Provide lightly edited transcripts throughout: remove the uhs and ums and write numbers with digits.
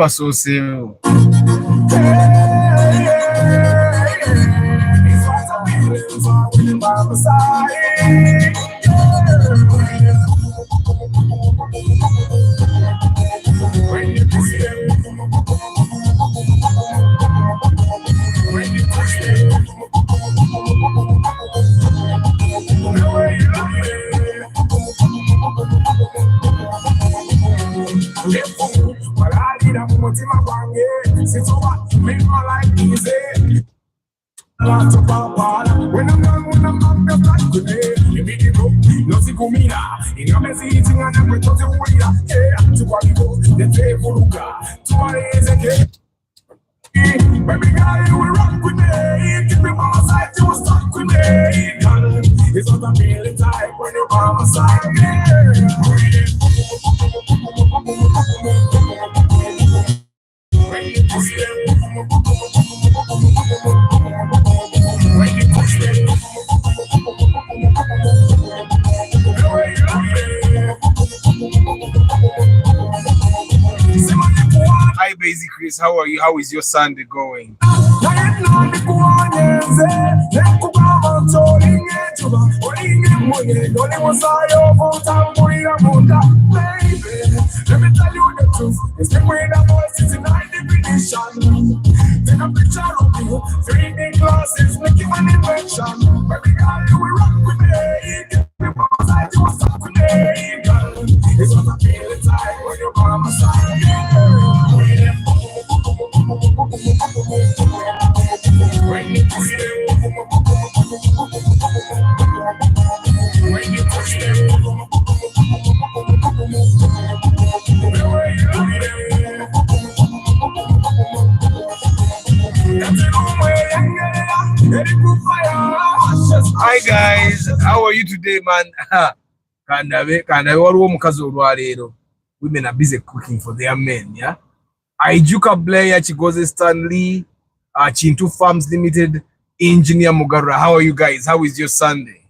so same. Baby girl, you will rock with me. Keep me by my side, you will stuck with me. It's not a feeling type when you're by my side. Hi, Basic Chris. How are you? How is your Sunday going? Let me tell you the truth. It's the way the voice is in high definition. Take a picture of you, 3D glasses, making an invention. Baby girl, you will rock with me. Give me my side, you will stop with me. Girl, it's what I feel inside when you're by my side. When you push them, when you push them. Hi guys, how are you today, man? Women are busy cooking for their men, yeah. Ijuka Blair, Chigoze Stanley, Chintu Farms Limited, Engineer Mugara. How are you guys? How is your Sunday?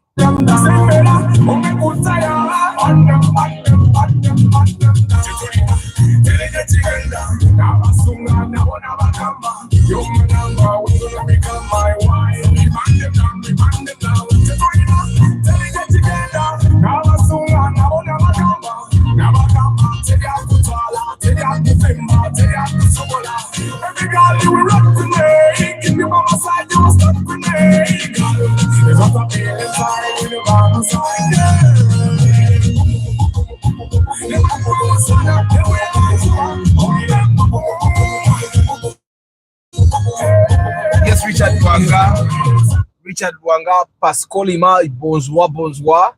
Yes, Richard Wanga, Pascolima, bonsoir.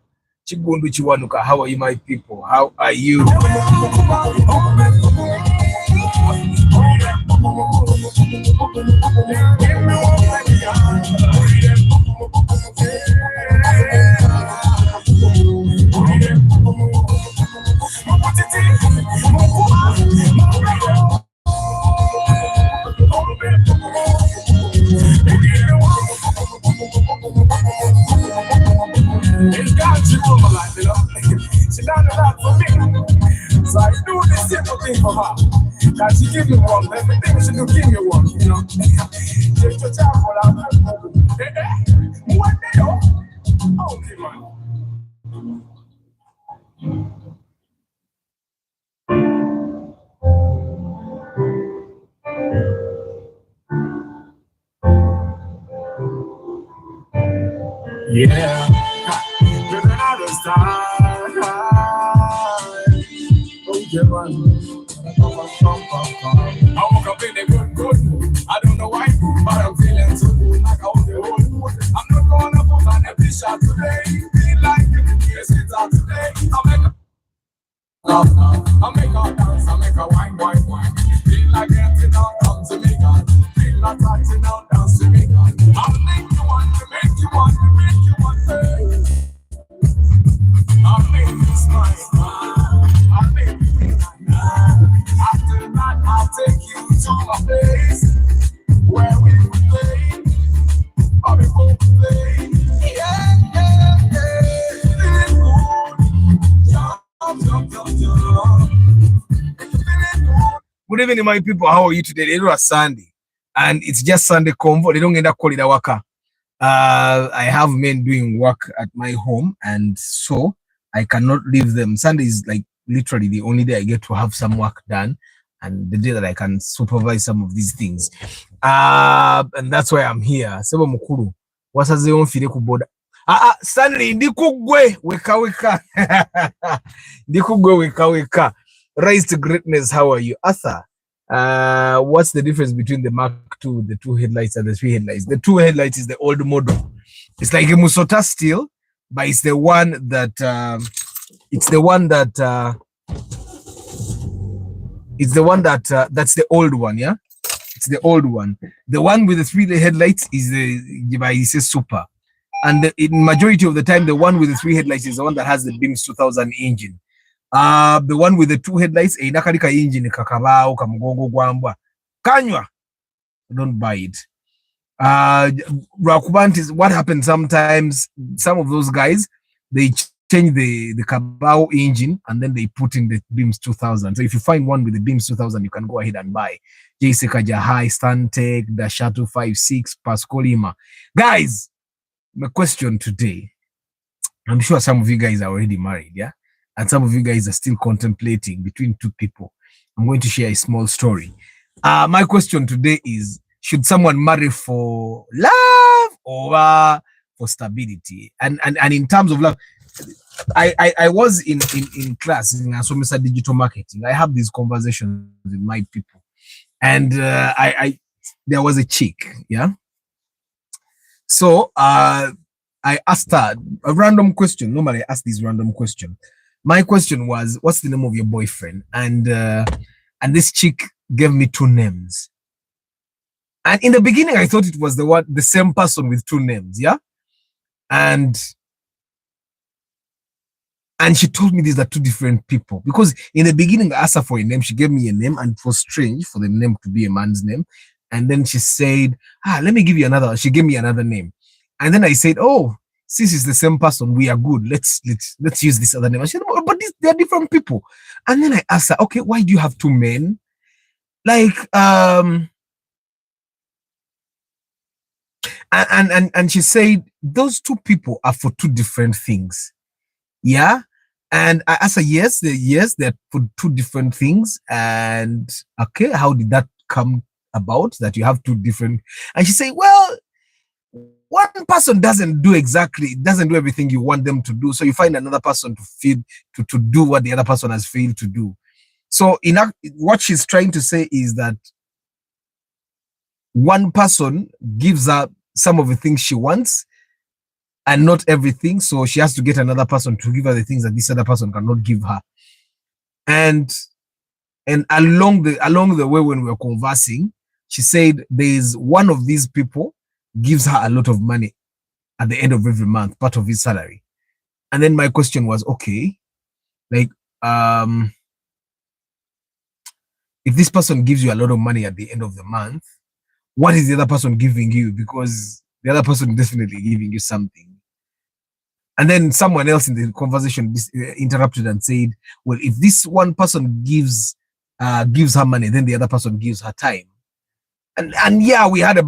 Chigundu Chiwanuka, how are you, my people? How are you? So I do the simple thing for her. That she give me one, everything she do give me one, you know. Take your time for that. What the hell? Okay, man. Yeah. To the other side. I woke up in a good mood. I don't know why, but I'm feeling so good, like I was the whole mood. I'm not gonna put on a t-shirt today. Feel like it's out today. I make her dance, I make her wine. Feel like getting out, come to me, God. Feel like touching out, dance to me, God. I'll make you want to make you want to make you want to. I'll make you smile. I'll make you think. After that, I'll take you to my place where we will play. Or before we play. Yeah. Feeling good. Jump. Good evening, my people. How are you today? It was Sunday, and it's just Sunday convo. They don't end up calling it a waka. I have men doing work at my home, and so I cannot leave them. Sunday is like literally the only day I get to have some work done, and the day that I can supervise some of these things. And that's why I'm here. Sebo mukuru. Wasaze onfire ku boda. Stanley, ndikugwe weka weka. Ndikugwe weka weka. Rise to greatness. How are you, Arthur? What's the difference between the Mark II, the 2 headlights, and the 3 headlights? The 2 headlights is the old model. It's like a Musota still, but it's the one that that's the old one, yeah. It's the old one. The one with the 3 headlights is the super, and in majority of the time, the one with the 3 headlights is the one that has the Beams 2000 engine. The one with the 2 headlights, inakalika engine kakabao kamugongo gwambwa kanywa. Don't buy it. Rakubanti, what happens sometimes, some of those guys, they change the kabao engine and then they put in the Beams 2000. So if you find one with the Beams 2000, you can go ahead and buy JC Jahai, Stantec, Dashato 56, Pascolima. Guys, my question today, I'm sure some of you guys are already married, yeah? And some of you guys are still contemplating between 2 people. I'm going to share a small story. My question today is, should someone marry for love or for stability? And in terms of love, I was in class in Asomesa Digital Marketing. I have these conversations with my people. And there was a chick, yeah? So I asked her a random question. Normally I ask this random question. My question was, what's the name of your boyfriend? And this chick gave me 2 names. And in the beginning, I thought it was the same person with 2 names, yeah? And she told me these are 2 different people. Because in the beginning, I asked her for a name. She gave me a name, and it was strange for the name to be a man's name. And then she said, let me give you another. She gave me another name. And then I said, oh, since it's the same person, we are good. Let's use this other name. I said, but they're different people. And then I asked her, okay, why do you have 2 men? Like, and she said, those 2 people are for 2 different things. Yeah. And I asked her, yes, they're for 2 different things. And okay, how did that come about that you have 2 different? And she said, well, one person doesn't do everything you want them to do. So you find another person to do what the other person has failed to do. So what she's trying to say is that one person gives her some of the things she wants and not everything. So she has to get another person to give her the things that this other person cannot give her. And along the way when we were conversing, she said there's one of these people gives her a lot of money at the end of every month, part of his salary. And then my question was, okay, like, if this person gives you a lot of money at the end of the month, what is the other person giving you? Because the other person is definitely giving you something. And then someone else in the conversation interrupted and said, well, if this one person gives her money, then the other person gives her time. And yeah, we had a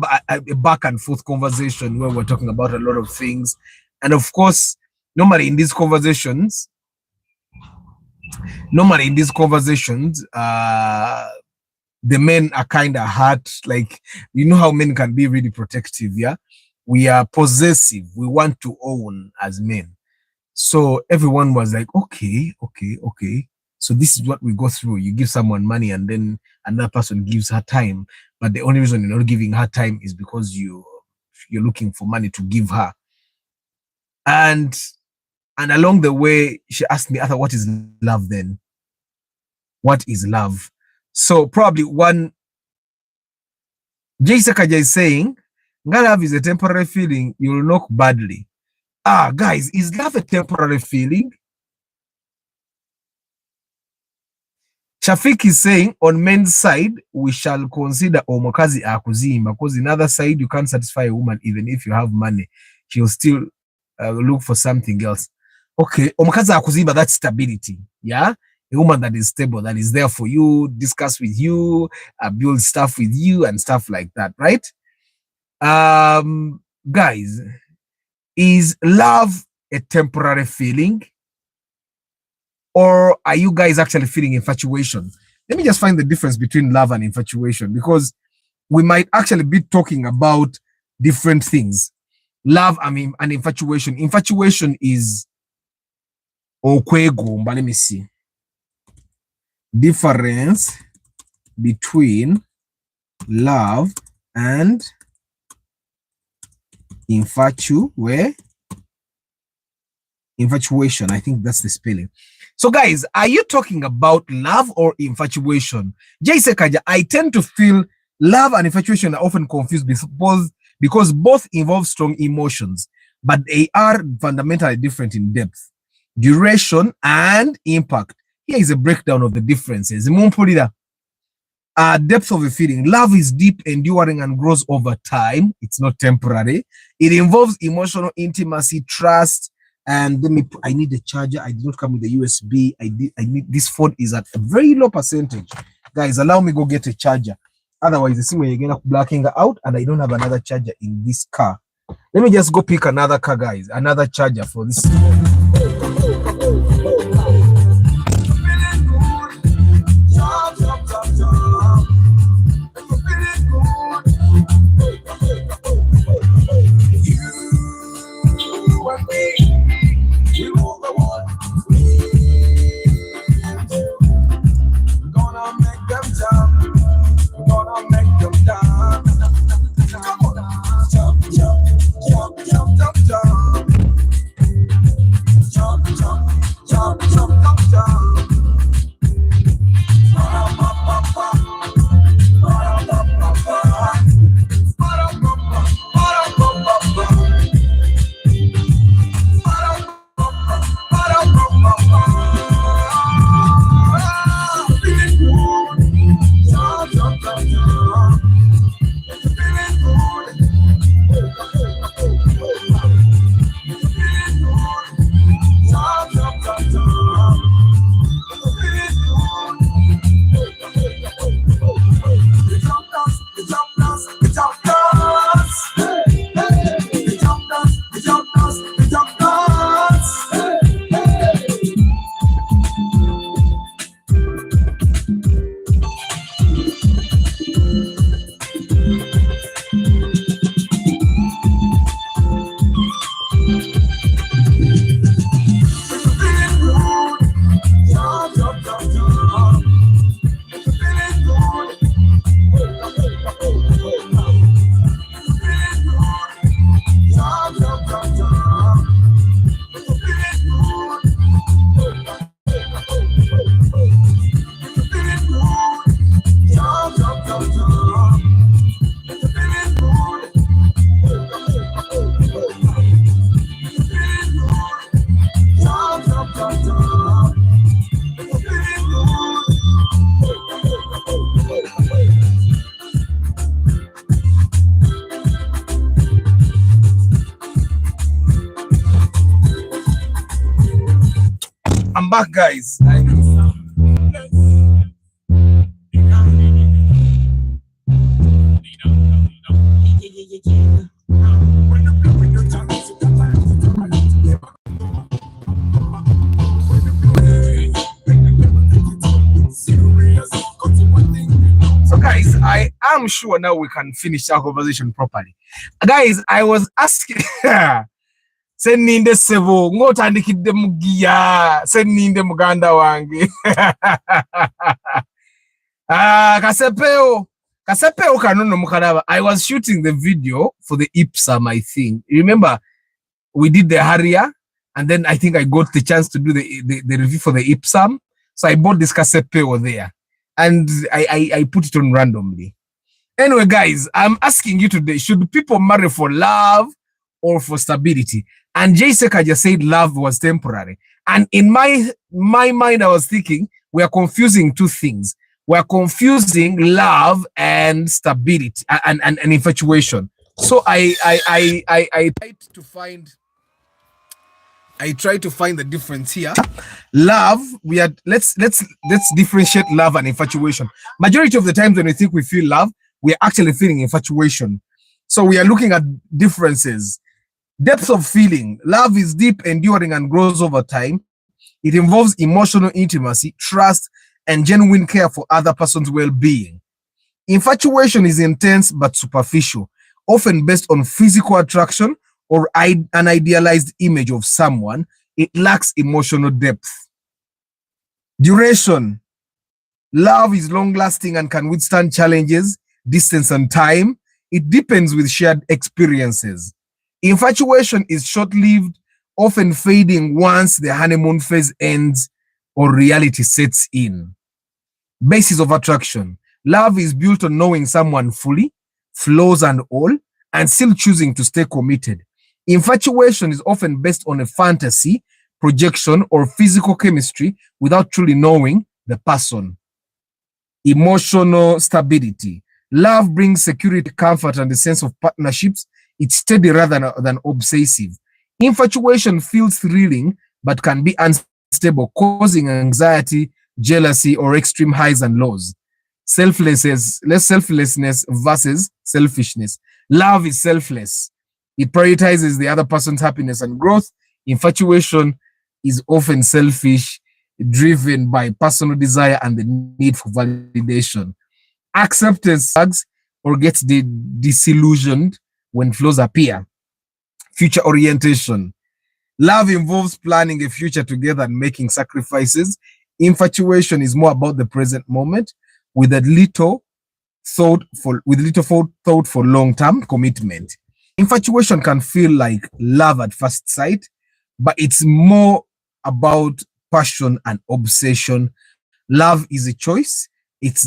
back and forth conversation where we're talking about a lot of things. And of course, normally in these conversations, the men are kind of hurt. Like, you know how men can be really protective, yeah? We are possessive. We want to own as men. So everyone was like, okay. So this is what we go through. You give someone money and then another person gives her time. But the only reason you're not giving her time is because you're looking for money to give her. And along the way, she asked me, Arthur, what is love then? What is love? So probably one, Jay Sakaja is saying, love is a temporary feeling, you'll knock badly. Guys, is love a temporary feeling? Shafik is saying, on men's side, we shall consider omukazi akuzimba, because in other side, you can't satisfy a woman even if you have money. She'll still look for something else. Okay, omukazi akuzimba, that's stability. Yeah? A woman that is stable, that is there for you, discuss with you, build stuff with you, and stuff like that, right? Guys, is love a temporary feeling, or are you guys actually feeling infatuation? Let me just find the difference between love and infatuation, because we might actually be talking about different things. Love, I mean, and infatuation. Infatuation is okwego, but let me see. Difference between love and infatuation. I think that's the spelling. So guys, are you talking about love or infatuation? Jay Sekaja, I tend to feel love and infatuation are often confused because both involve strong emotions, but they are fundamentally different in depth, duration, and impact. Here is a breakdown of the differences. Depth of a feeling. Love is deep, enduring, and grows over time. It's not temporary. It involves emotional intimacy, trust, and I need a charger. I did not come with the USB. I need this phone is at a very low percentage. Guys, allow me go get a charger. Otherwise, the same way you're gonna blacking out, and I don't have another charger in this car. Let me just go pick another car, guys. Another charger for this. I'm back, guys. So guys, I am sure now we can finish our conversation properly. Guys, I was asking seninde sevo ngotandikidde mugiya seninde muganda wange kasepeo kanono mukalaba. I was shooting the video for the IPSAM, I think. Remember we did the Harrier, and then I think I got the chance to do the review for the IPSAM. So I bought this casepeo there, and I put it on randomly. Anyway, guys, I'm asking you today, should people marry for love or for stability? And Jay Sekaja said love was temporary. And in my mind, I was thinking we are confusing two things. We are confusing love and stability and infatuation. So I tried to find I try to find the difference here. Love, we are let's differentiate love and infatuation. Majority of the times when we think we feel love, we are actually feeling infatuation. So we are looking at differences. Depth of feeling. Love is deep, enduring, and grows over time. It involves emotional intimacy, trust, and genuine care for other person's well-being. Infatuation is intense but superficial, often based on physical attraction or an idealized image of someone. It lacks emotional depth. Duration. Love is long-lasting and can withstand challenges, distance, and time. It deepens with shared experiences. Infatuation is short-lived, often fading once the honeymoon phase ends or reality sets in. Basis of attraction. Love is built on knowing someone fully, flaws and all, and still choosing to stay committed. Infatuation is often based on a fantasy, projection, or physical chemistry without truly knowing the person. Emotional stability. Love brings security, comfort, and a sense of partnerships. It's steady rather than obsessive. Infatuation feels thrilling, but can be unstable, causing anxiety, jealousy, or extreme highs and lows. Selflessness versus selfishness. Love is selfless. It prioritizes the other person's happiness and growth. Infatuation is often selfish, driven by personal desire and the need for validation. Acceptance sucks or gets disillusioned when flaws appear. Future orientation. Love involves planning a future together and making sacrifices. Infatuation is more about the present moment with little thought for long-term commitment. Infatuation can feel like love at first sight, but it's more about passion and obsession. Love is a choice. It's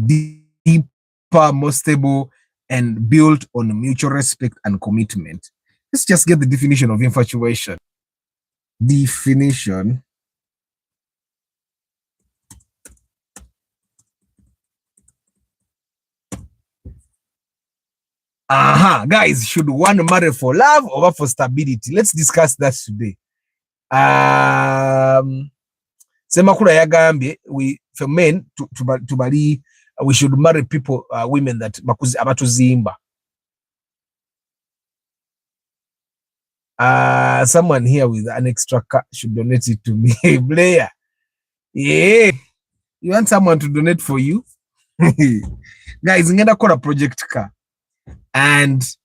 deeper, more stable, and built on mutual respect and commitment. Let's just get the definition of infatuation. Definition. Guys, should one marry for love or for stability? Let's discuss that today. Semakula yagambye, we for men to marry, we should marry people, women that abatuzimba. Someone here with an extra car should donate it to me. Blair, yeah, you want someone to donate for you? Guys, ngenda call a project car, and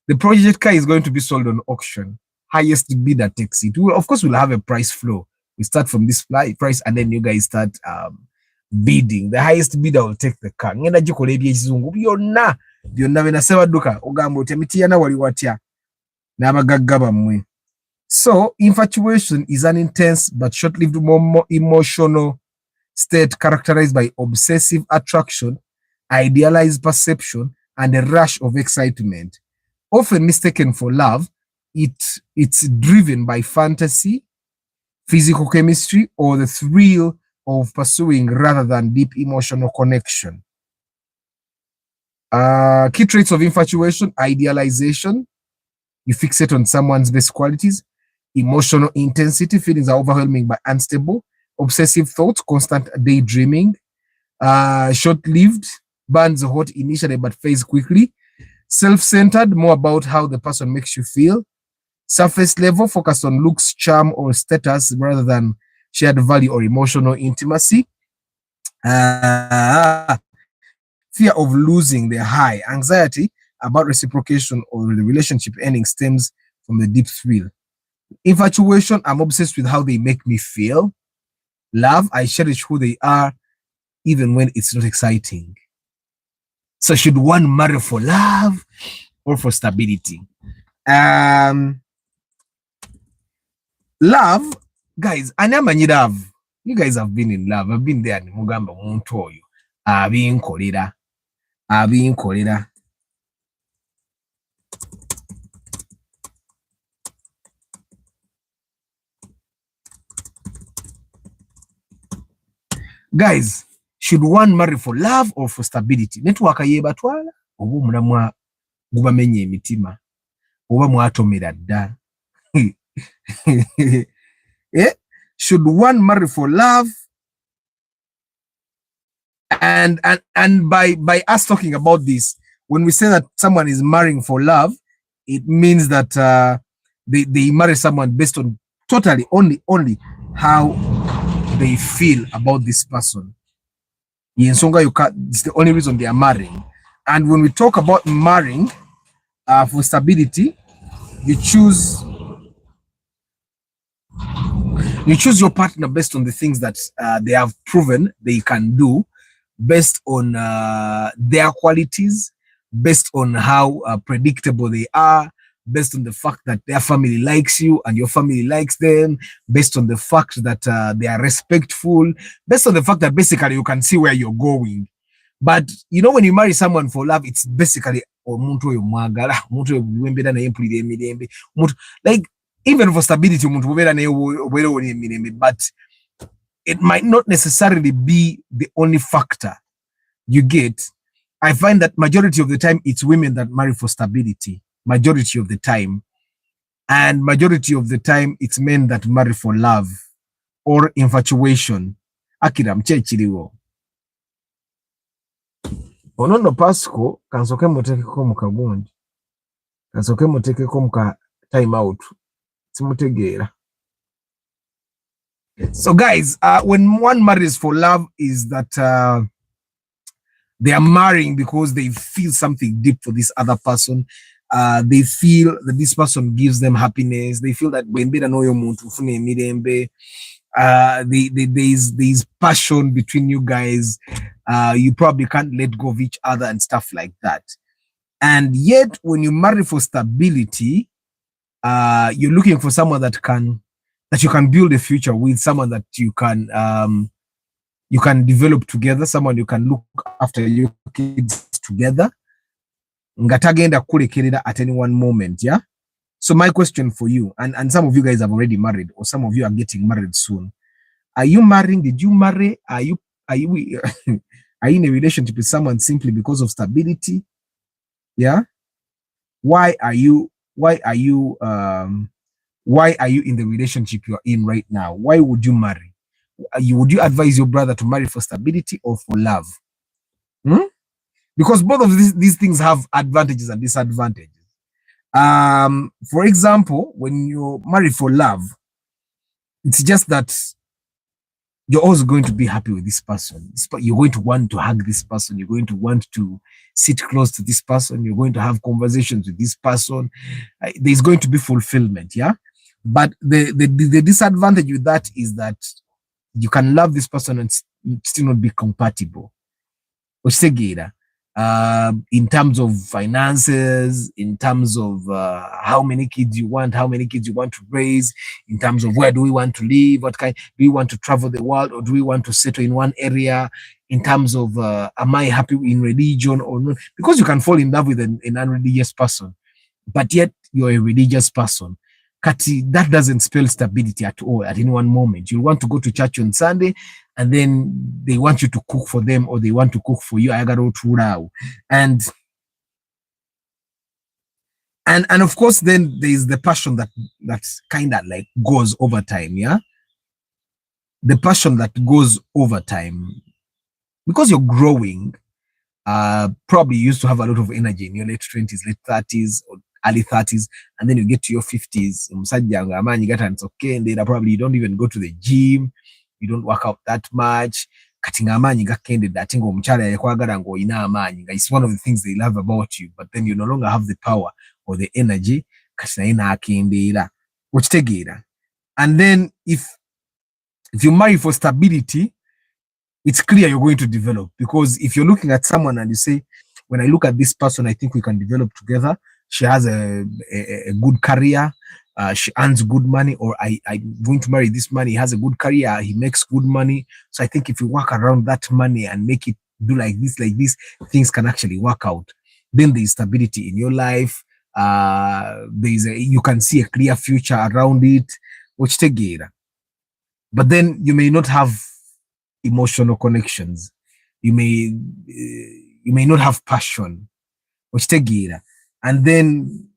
the project car is going to be sold on auction. Highest bidder takes it. Of course, we'll have a price floor. We start from this price, and then you guys start bidding. The highest bidder will take the car. Ngenda jikola ebyekizungu byonna bena sebaduka ogamba otemitiya na wali watya n'abagagga bammwe. So infatuation is an intense but short-lived emotional state characterized by obsessive attraction, idealized perception, and a rush of excitement. Often mistaken for love, it's driven by fantasy, physical chemistry, or the thrill of pursuing rather than deep emotional connection. Key traits of infatuation: idealization. You fixate on someone's best qualities. Emotional intensity. Feelings are overwhelming but unstable. Obsessive thoughts. Constant daydreaming. Short-lived. Burns hot initially but fades quickly. Self-centered. More about how the person makes you feel. Surface level. Focused on looks, charm, or status rather than shared value or emotional intimacy. Fear of losing the high. Anxiety about reciprocation or the relationship ending stems from the deep thrill. Infatuation, I'm obsessed with how they make me feel. Love, I cherish who they are even when it's not exciting. So should one marry for love or for stability? Love, guys, anamanyi love. You guys have been in love. I've been there. Mugamba muntu oyo abinkolera. Guys, should one marry for love or for stability? Network yebatwala oba omulamwa gubamenye emitima. oba mwatomera dda. Should one marry for love? And by us talking about this, when we say that someone is marrying for love, it means that they marry someone based on totally only how they feel about this person. It's the only reason they are marrying. And when we talk about marrying for stability, you choose your partner based on the things that they have proven they can do, based on their qualities, based on how predictable they are, based on the fact that their family likes you and your family likes them, based on the fact that they are respectful, based on the fact that basically you can see where you're going. But you know, when you marry someone for love, it's basically like, even for stability, but it might not necessarily be the only factor. You get, I find that majority of the time it's women that marry for stability, majority of the time, and majority of the time it's men that marry for love or infatuation. Akira mchechiriwo onono Pasco kansoke mutekeko mukagundi, kansoke mutekeko muka time out simutegeera. So guys, when one marries for love, is that they are marrying because they feel something deep for this other person. They feel that this person gives them happiness. They feel that when they know there's passion between you guys. You probably can't let go of each other and stuff like that. And yet, when you marry for stability, you're looking for someone that you can build a future with, someone that you can develop together, someone you can look after your kids together. Ngatagenda kulekerera at any one moment, yeah? So my question for you, and some of you guys have already married, or some of you are getting married soon. Are you marrying? Did you marry? Are you are you in a relationship with someone simply because of stability? Yeah? Why are you in the relationship you're in right now? Why would you marry? Would you advise your brother to marry for stability or for love? Because both of these things have advantages and disadvantages. For example, when you marry for love, it's just that you're also going to be happy with this person. You're going to want to hug this person. You're going to want to sit close to this person. You're going to have conversations with this person. There's going to be fulfillment, yeah? But the disadvantage with that is that you can love this person and still not be compatible. In terms of finances, in terms of how many kids you want to raise, in terms of where do we want to live, what kind, do we want to travel the world, or do we want to settle in one area, in terms of am I happy in religion or not? Because you can fall in love with an unreligious person, but yet you're a religious person. Kati, that doesn't spell stability at all at any one moment. You want to go to church on Sunday, and then they want you to cook for them, or they want to cook for you. And of course, then there's the passion that's kind of like goes over time, yeah? The passion that goes over time. Because you're growing, probably you used to have a lot of energy in your late 20s, late 30s, or early 30s, and then you get to your 50s, okay, and then probably you don't even go to the gym, you don't work out that much. It's one of the things they love about you, but then you no longer have the power or the energy. And then if you marry for stability, it's clear you're going to develop, because if you're looking at someone and you say, when I look at this person, I think we can develop together. She has a good career. She earns good money, or I'm going to marry this man. He has a good career. He makes good money. So I think if you work around that money and make it do like this, things can actually work out. Then there's stability in your life. You can see a clear future around it. But then you may not have emotional connections. You may not have passion. And then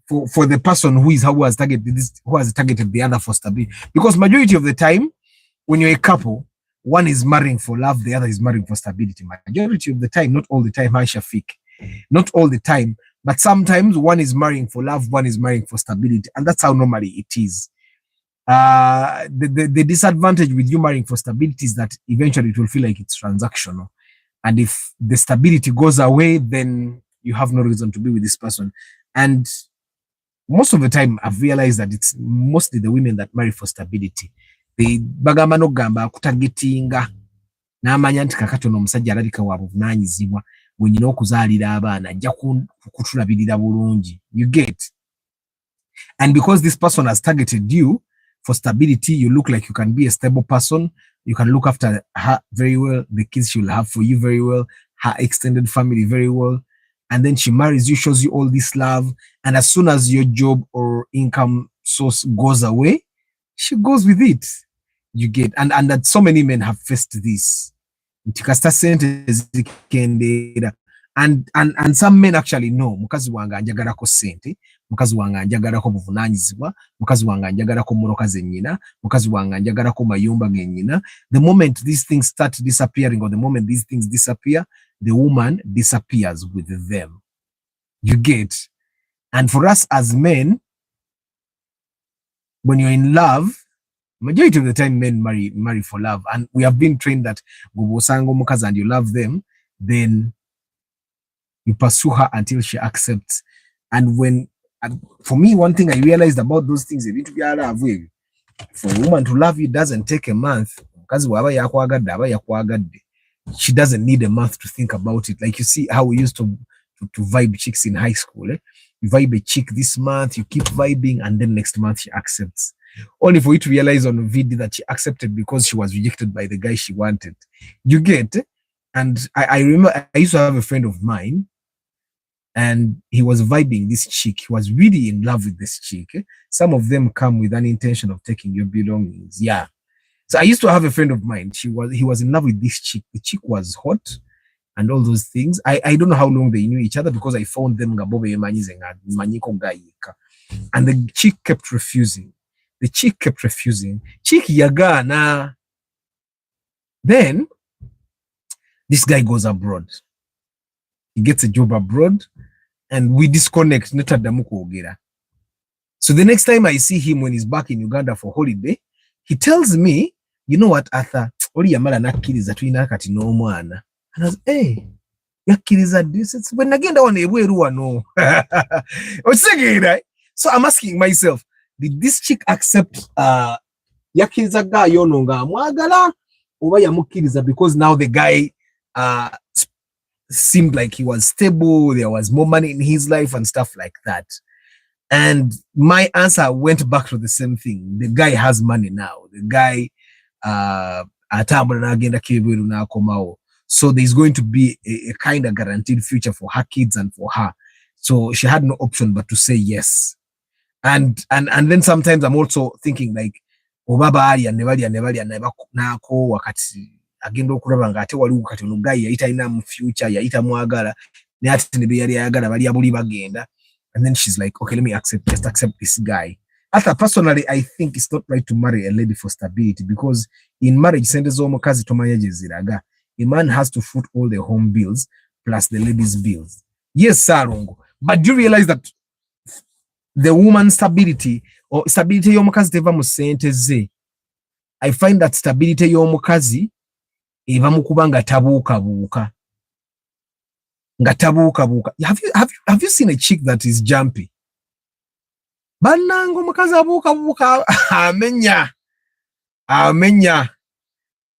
for the person who has targeted the other for stability. Because majority of the time, when you're a couple, one is marrying for love, the other is marrying for stability. Majority of the time, not all the time, Shafiq. Not all the time, but sometimes one is marrying for love, one is marrying for stability, and that's how normally it is. The disadvantage with you marrying for stability is that eventually it will feel like it's transactional. And if the stability goes away, then you have no reason to be with this person. And most of the time, I've realized that it's mostly the women that marry for stability. They bagamba no gamba kutagetinga n'amanya nti kakatono omusajja alabika wa buvunanyizibwa bwe nyina okuzaalira abaana ajja kutulabirira bulungi. You get? And because this person has targeted you for stability, you look like you can be a stable person. You can look after her very well, the kids she will have for you very well, her extended family very well. And then she marries you, shows you all this love. And as soon as your job or income source goes away, she goes with it. You get? And that so many men have faced this. And some men actually know, mukazi wange anjagalako sente, mukazi wange anjagalako buvunanyizibwa, mukazi wange anjagalako muloka ze nnyina, mukazi wange anjagalako mayumba ge nnyina. The moment these things start disappearing, or the moment these things disappear, the woman disappears with them. You get? And for us as men, when you're in love, majority of the time men marry for love, and we have been trained that and you love them, then you pursue her until she accepts. And for me, one thing I realized about those things, for a woman to love you doesn't take a month. She doesn't need a month to think about it. Like you see how we used to vibe chicks in high school. You vibe a chick this month, you keep vibing, and then next month she accepts. Only for you to realize on a video that she accepted because she was rejected by the guy she wanted. You get? And I remember I used to have a friend of mine, and he was vibing this chick. He was really in love with this chick. Some of them come with an intention of taking your belongings. Yeah. So I used to have a friend of mine. He was in love with this chick. The chick was hot and all those things. I don't know how long they knew each other because I found them. And the chick kept refusing. Chick yagana. Then this guy goes abroad. He gets a job abroad, and we disconnect. So the next time I see him when he's back in Uganda for holiday, he tells me, you know what, Arthur, oli yamala nakkiriza tulina kati n'omwana. And I was, hey, yakkiriza this? It's when nagenda wano ebweru wano. Right? So I'm asking myself, did this chick accept yakkiriza gayo ono nga amwagala oba yamukkiriza because now the guy seemed like he was stable, there was more money in his life and stuff like that. And my answer went back to the same thing. The guy has money now. The guy so there's going to be a kind of guaranteed future for her kids and for her. So she had no option but to say yes. And then sometimes I'm also thinking like, agenda okulaba nga ate waliwo kati ono guy yayita ina mu future yayita mwagala ne ate ne yali ayagala bali abuli bagenda. And then she's like, okay, let me just accept this guy. After personally, I think it's not right to marry a lady for stability, because in marriage, a man has to foot all the home bills plus the lady's bills. Yes, Sarongo. But do you realize that the woman's stability or stability yomukazi teva mu sente ze? I find that stability yomukazi eva mukuba nga tabuuka. Have you seen a chick that is jumpy? Banango mukazi abuuka amenya.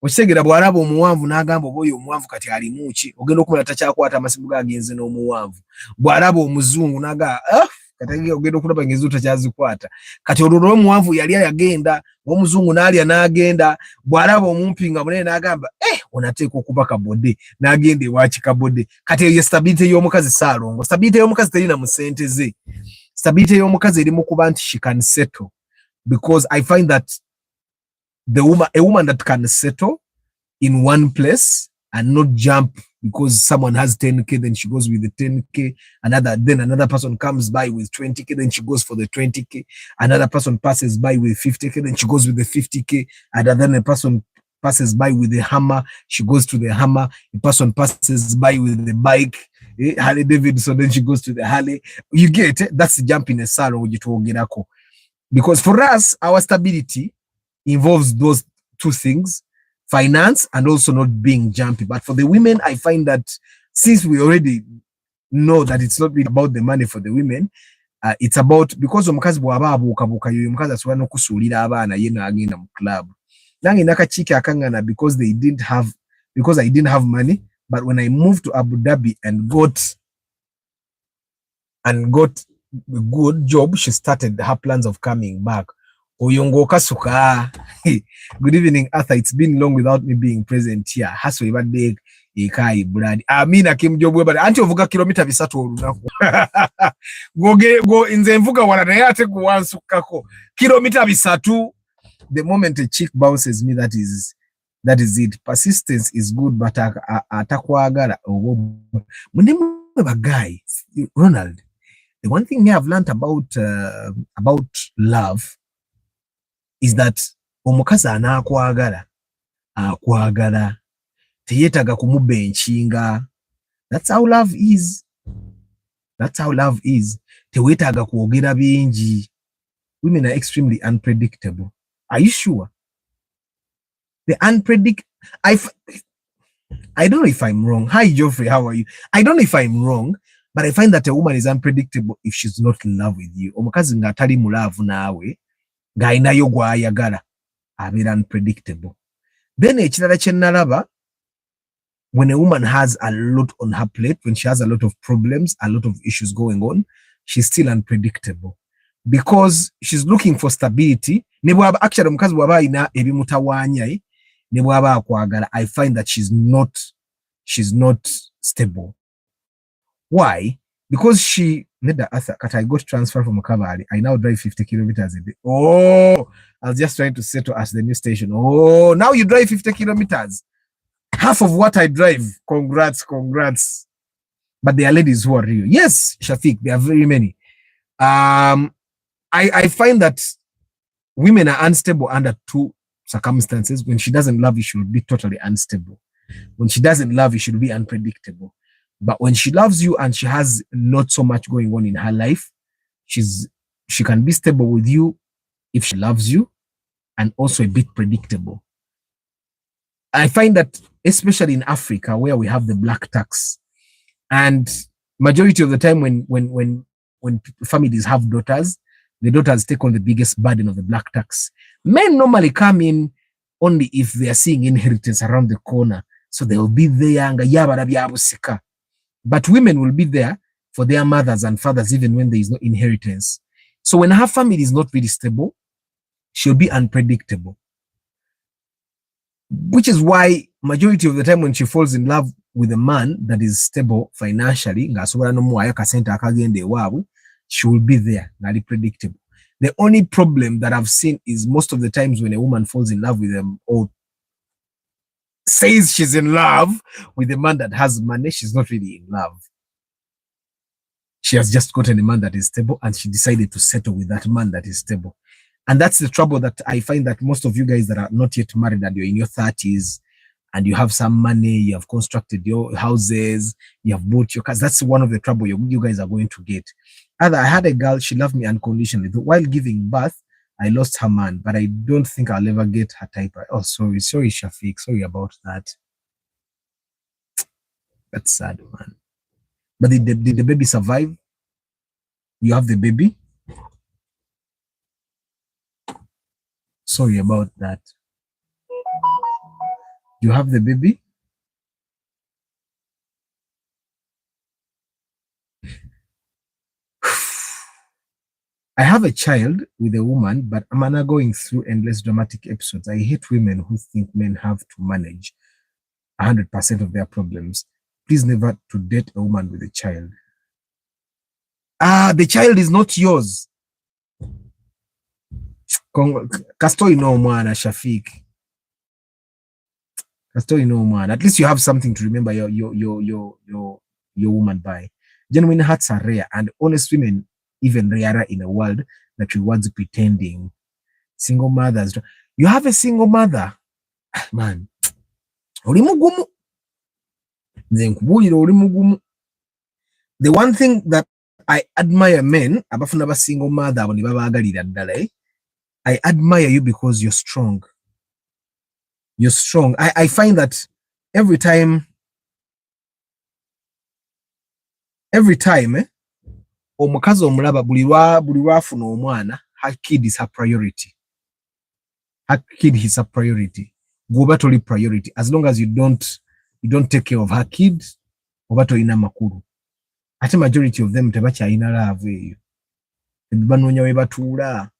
Osegera bwalaba omuwanvu n'agamba oboyo omuwanvu kati ali muki, ogenda okumala takyakwata amasimu gagenze n'omuwanvu. Bwalaba omuzungu n'aga kati ogenda okulaba ngezo takyazikwata. Kati olwo omuwanvu yali ayagenda, omuzungu n'alya n'agenda. Bwalaba omumpinga munene n'agamba onateeka okuba kabode, n'agenda ewaki kabode. Kati eyo stability y'omukazi Saalongo. Stability y'omukazi terina mu ssente ze. Stability y'omukazi eri mu kuba nti she can settle, because I find that a woman that can settle in one place and not jump because someone has 10K, then she goes with the 10K. Then another person comes by with 20K, then she goes for the 20K. Another person passes by with 50K, then she goes with the 50K. And then a person passes by with the hammer, she goes to the hammer. A person passes by with the bike, Harley Davidson, then she goes to the Harley. You get it? That's the jump in a salon. Because for us, our stability involves those two things, finance and also not being jumpy. But for the women, I find that since we already know that it's not really about the money for the women, it's about, because omukazi bw'aba abuukabuuka yoyo omukazi asobola n'okusuulira abaana ye n'agenda mu club. Nange nakakiiki akangana because I didn't have money, but when I moved to Abu Dhabi and got a good job, she started her plans of coming back. Oyongo kasuka. Good evening, Arthur. It's been long without me being present here. Haso ibade ekai brad. Amina kimjobu ebade. Anti ovuga kilomita bisatu olunaku. Go inze mvuga wala naye ate kuwansukako. Kilomita bisatu. The moment a chick bounces me, that is it. Persistence is good, but atakwagala. Munemu a guy, Ronald. The one thing I have learned about love is that omukazi anakwagala teyetaga kumubenchinga. That's how love is. Tewetaga kuogera bingi. Women are extremely unpredictable. Are you sure? I don't know if I'm wrong. Hi, Geoffrey. How are you? I don't know if I'm wrong, but I find that a woman is unpredictable if she's not in love with you. Omukazi nga tali mu love naawe, nga ayinayo gw'ayagala, abeera unpredictable. Then ekirala kye nalaba, when a woman has a lot on her plate, when she has a lot of problems, a lot of issues going on, she's still unpredictable. Because she's looking for stability. Actually, omukazi bw'aba ayina ebimutawaanya, ne bw'aba akwagala, I find that she's not stable. Why? Because I got transferred from Kabali. I now drive 50 kilometers a day. Oh, I was just trying to settle at the new station. Oh, now you drive 50 kilometers. Half of what I drive. Congrats. But there are ladies who are real. Yes, Shafiq, there are very many. I find that women are unstable under two circumstances. When she doesn't love you, she will be totally unstable. When she doesn't love you, she will be unpredictable. But when she loves you and she has not so much going on in her life, she can be stable with you if she loves you, and also a bit predictable. I find that especially in Africa, where we have the black tax, and majority of the time when families have daughters, the daughters take on the biggest burden of the black tax. Men normally come in only if they are seeing inheritance around the corner. So they will be there. But women will be there for their mothers and fathers even when there is no inheritance. So when her family is not really stable, she'll be unpredictable. Which is why majority of the time when she falls in love with a man that is stable financially, she will be there, not predictable. The only problem that I've seen is most of the times when a woman falls in love with them or says she's in love with a man that has money, she's not really in love. She has just gotten a man that is stable and she decided to settle with that man that is stable. And that's the trouble that I find that most of you guys that are not yet married and you're in your 30s and you have some money, you have constructed your houses, you have bought your cars, that's one of the trouble you guys are going to get. I had a girl, she loved me unconditionally. While giving birth, I lost her man, but I don't think I'll ever get her type. Oh, sorry, Shafiq. Sorry about that. That's sad, man. But did the baby survive? You have the baby? Sorry about that. You have the baby? I have a child with a woman, but I'm not going through endless dramatic episodes. I hate women who think men have to manage 100% of their problems. Please never to date a woman with a child. The child is not yours. Kastoi no mwana Shafiq. Kastori no man. At least you have something to remember your woman by. Genuine hearts are rare, and honest women even rarer in a world that rewards pretending. Single mothers. You have a single mother, man. The one thing that I admire men, abafuna single mother, I admire you because you're strong. You're strong. I find that every time, omukazi omulaba buli lwafuna omwana, her kid is her priority. Her kid is her priority. Goba toli priority. As long as you don't take care of her kid, oba tolina makulu. Ate majority of them tebakyalina love eyo. Banoonya we batuula.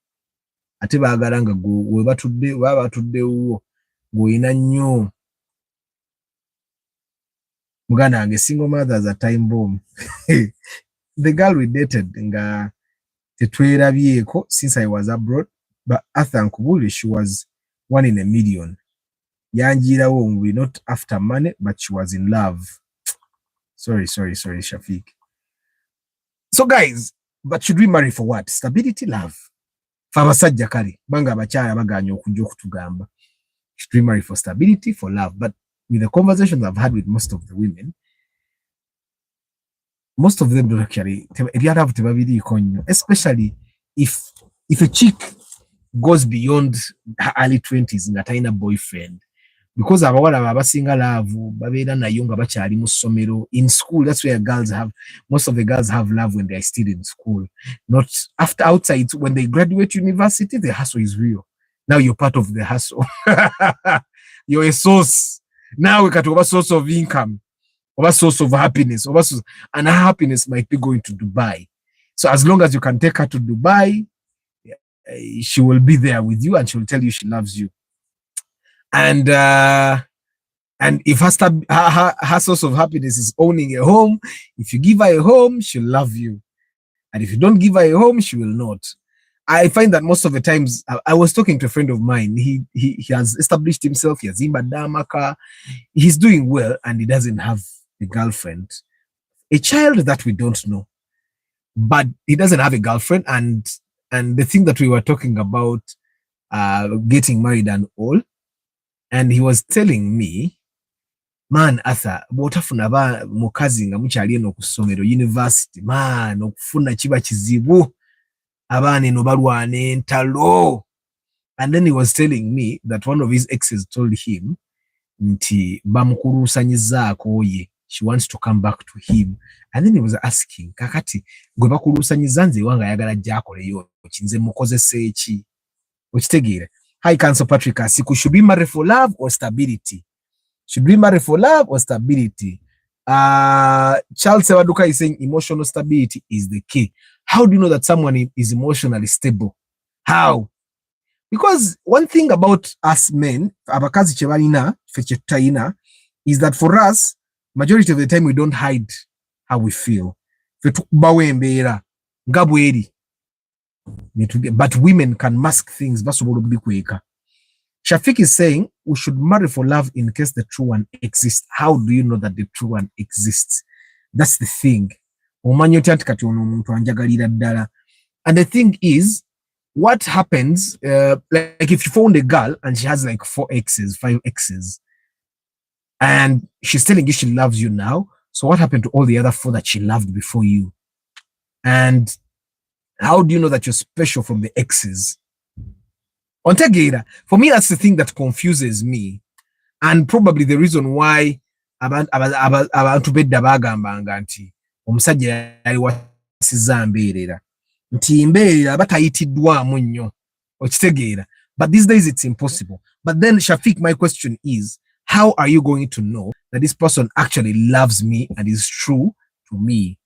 Ate baagala nga we batuddewo ng'olina nnyo. Muganda wange, single mothers are time bomb. The girl we dated nga tetwerabyeko since I was abroad, but Arthur Nkubuli, she was 1 in a million. Yanjirawo nguli, not after money, but she was in love. Sorry, Shafiq. So guys, but should we marry for what? Stability, love. Fabasajja kale banga abakyala baganya okujja okutugamba. Should we marry for stability, for love? But with the conversations I've had with most of the women, most of them don't actually, especially if a chick goes beyond her early 20s and a boyfriend, because abawala abasinga love babeera nayo nga bakyali mu ssomero. In school, that's where most of the girls have love when they're still in school, not after. Outside, when they graduate university, the hustle is real. Now you're part of the hustle. You're a source. Now we can talk about source of income, over source of happiness, and her happiness might be going to Dubai. So as long as you can take her to Dubai, she will be there with you and she will tell you she loves you. And if her source of happiness is owning a home, if you give her a home, she'll love you. And if you don't give her a home, she will not. I find that most of the times, I was talking to a friend of mine. He has established himself. He has Zimbadamaka. He's doing well, and he doesn't have a girlfriend. A child that we don't know, but he doesn't have a girlfriend. And the thing that we were talking about, getting married and all, and he was telling me, man, Arthur, bw'otafuna mukazi nga mukyali eno ku ssomero university, man, okufuna kiba kizibu. Abaana eno balwana entalo. And then he was telling me that one of his exes told him nti bamukulusanyizaako ye. She wants to come back to him. And then he was asking, kakati, gwe bakulusanyiza nze wanga ayagala ajja akoleyo ki, nze mukozese ki? Okitegeera. Hi, Council Patrick Asiku. Should we marry for love or stability? Should we marry for love or stability? Charles Sewaduka is saying emotional stability is the key. How do you know that someone is emotionally stable? How? Because one thing about us men, abakazi chebalina, fechetaina, is that for us, majority of the time we don't hide how we feel. But women can mask things. Shafiq is saying we should marry for love in case the true one exists. How do you know that the true one exists? That's the thing. And the thing is, what happens, like if you found a girl and she has like 4 exes, 5 exes, and she's telling you she loves you now, so what happened to all the other 4 that she loved before you? And how do you know that you're special from the exes? For me, that's the thing that confuses me, and probably the reason why abantu bedda bagambanga nti omusajja yali wasiza mbeerera nti mbeerera batayitiddwamu nnyo okitegeera. But these days it's impossible. But then Shafiq, my question is, how are you going to know that this person actually loves me and is true to me?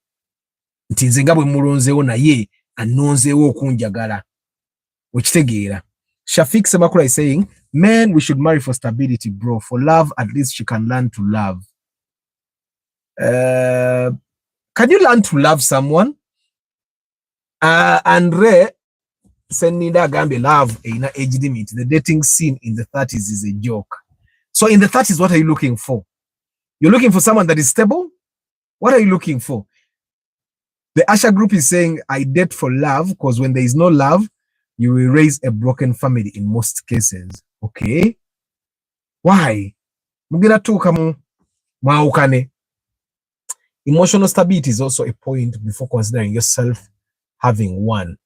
Nti nze nga bwe mulonzeewo naye annonzeewo okunjagala okitegeera. Shafiq Semakula is saying, men, we should marry for stability, bro. For love, at least she can learn to love. Can you learn to love someone? Andre Senida Gambe, love in age limit. The dating scene in the 30s is a joke. So in the 30s, what are you looking for? You're looking for someone that is stable? What are you looking for? The Asha group is saying, I date for love, because when there is no love, you will raise a broken family in most cases. Okay. Why? Emotional stability is also a point before considering yourself having one.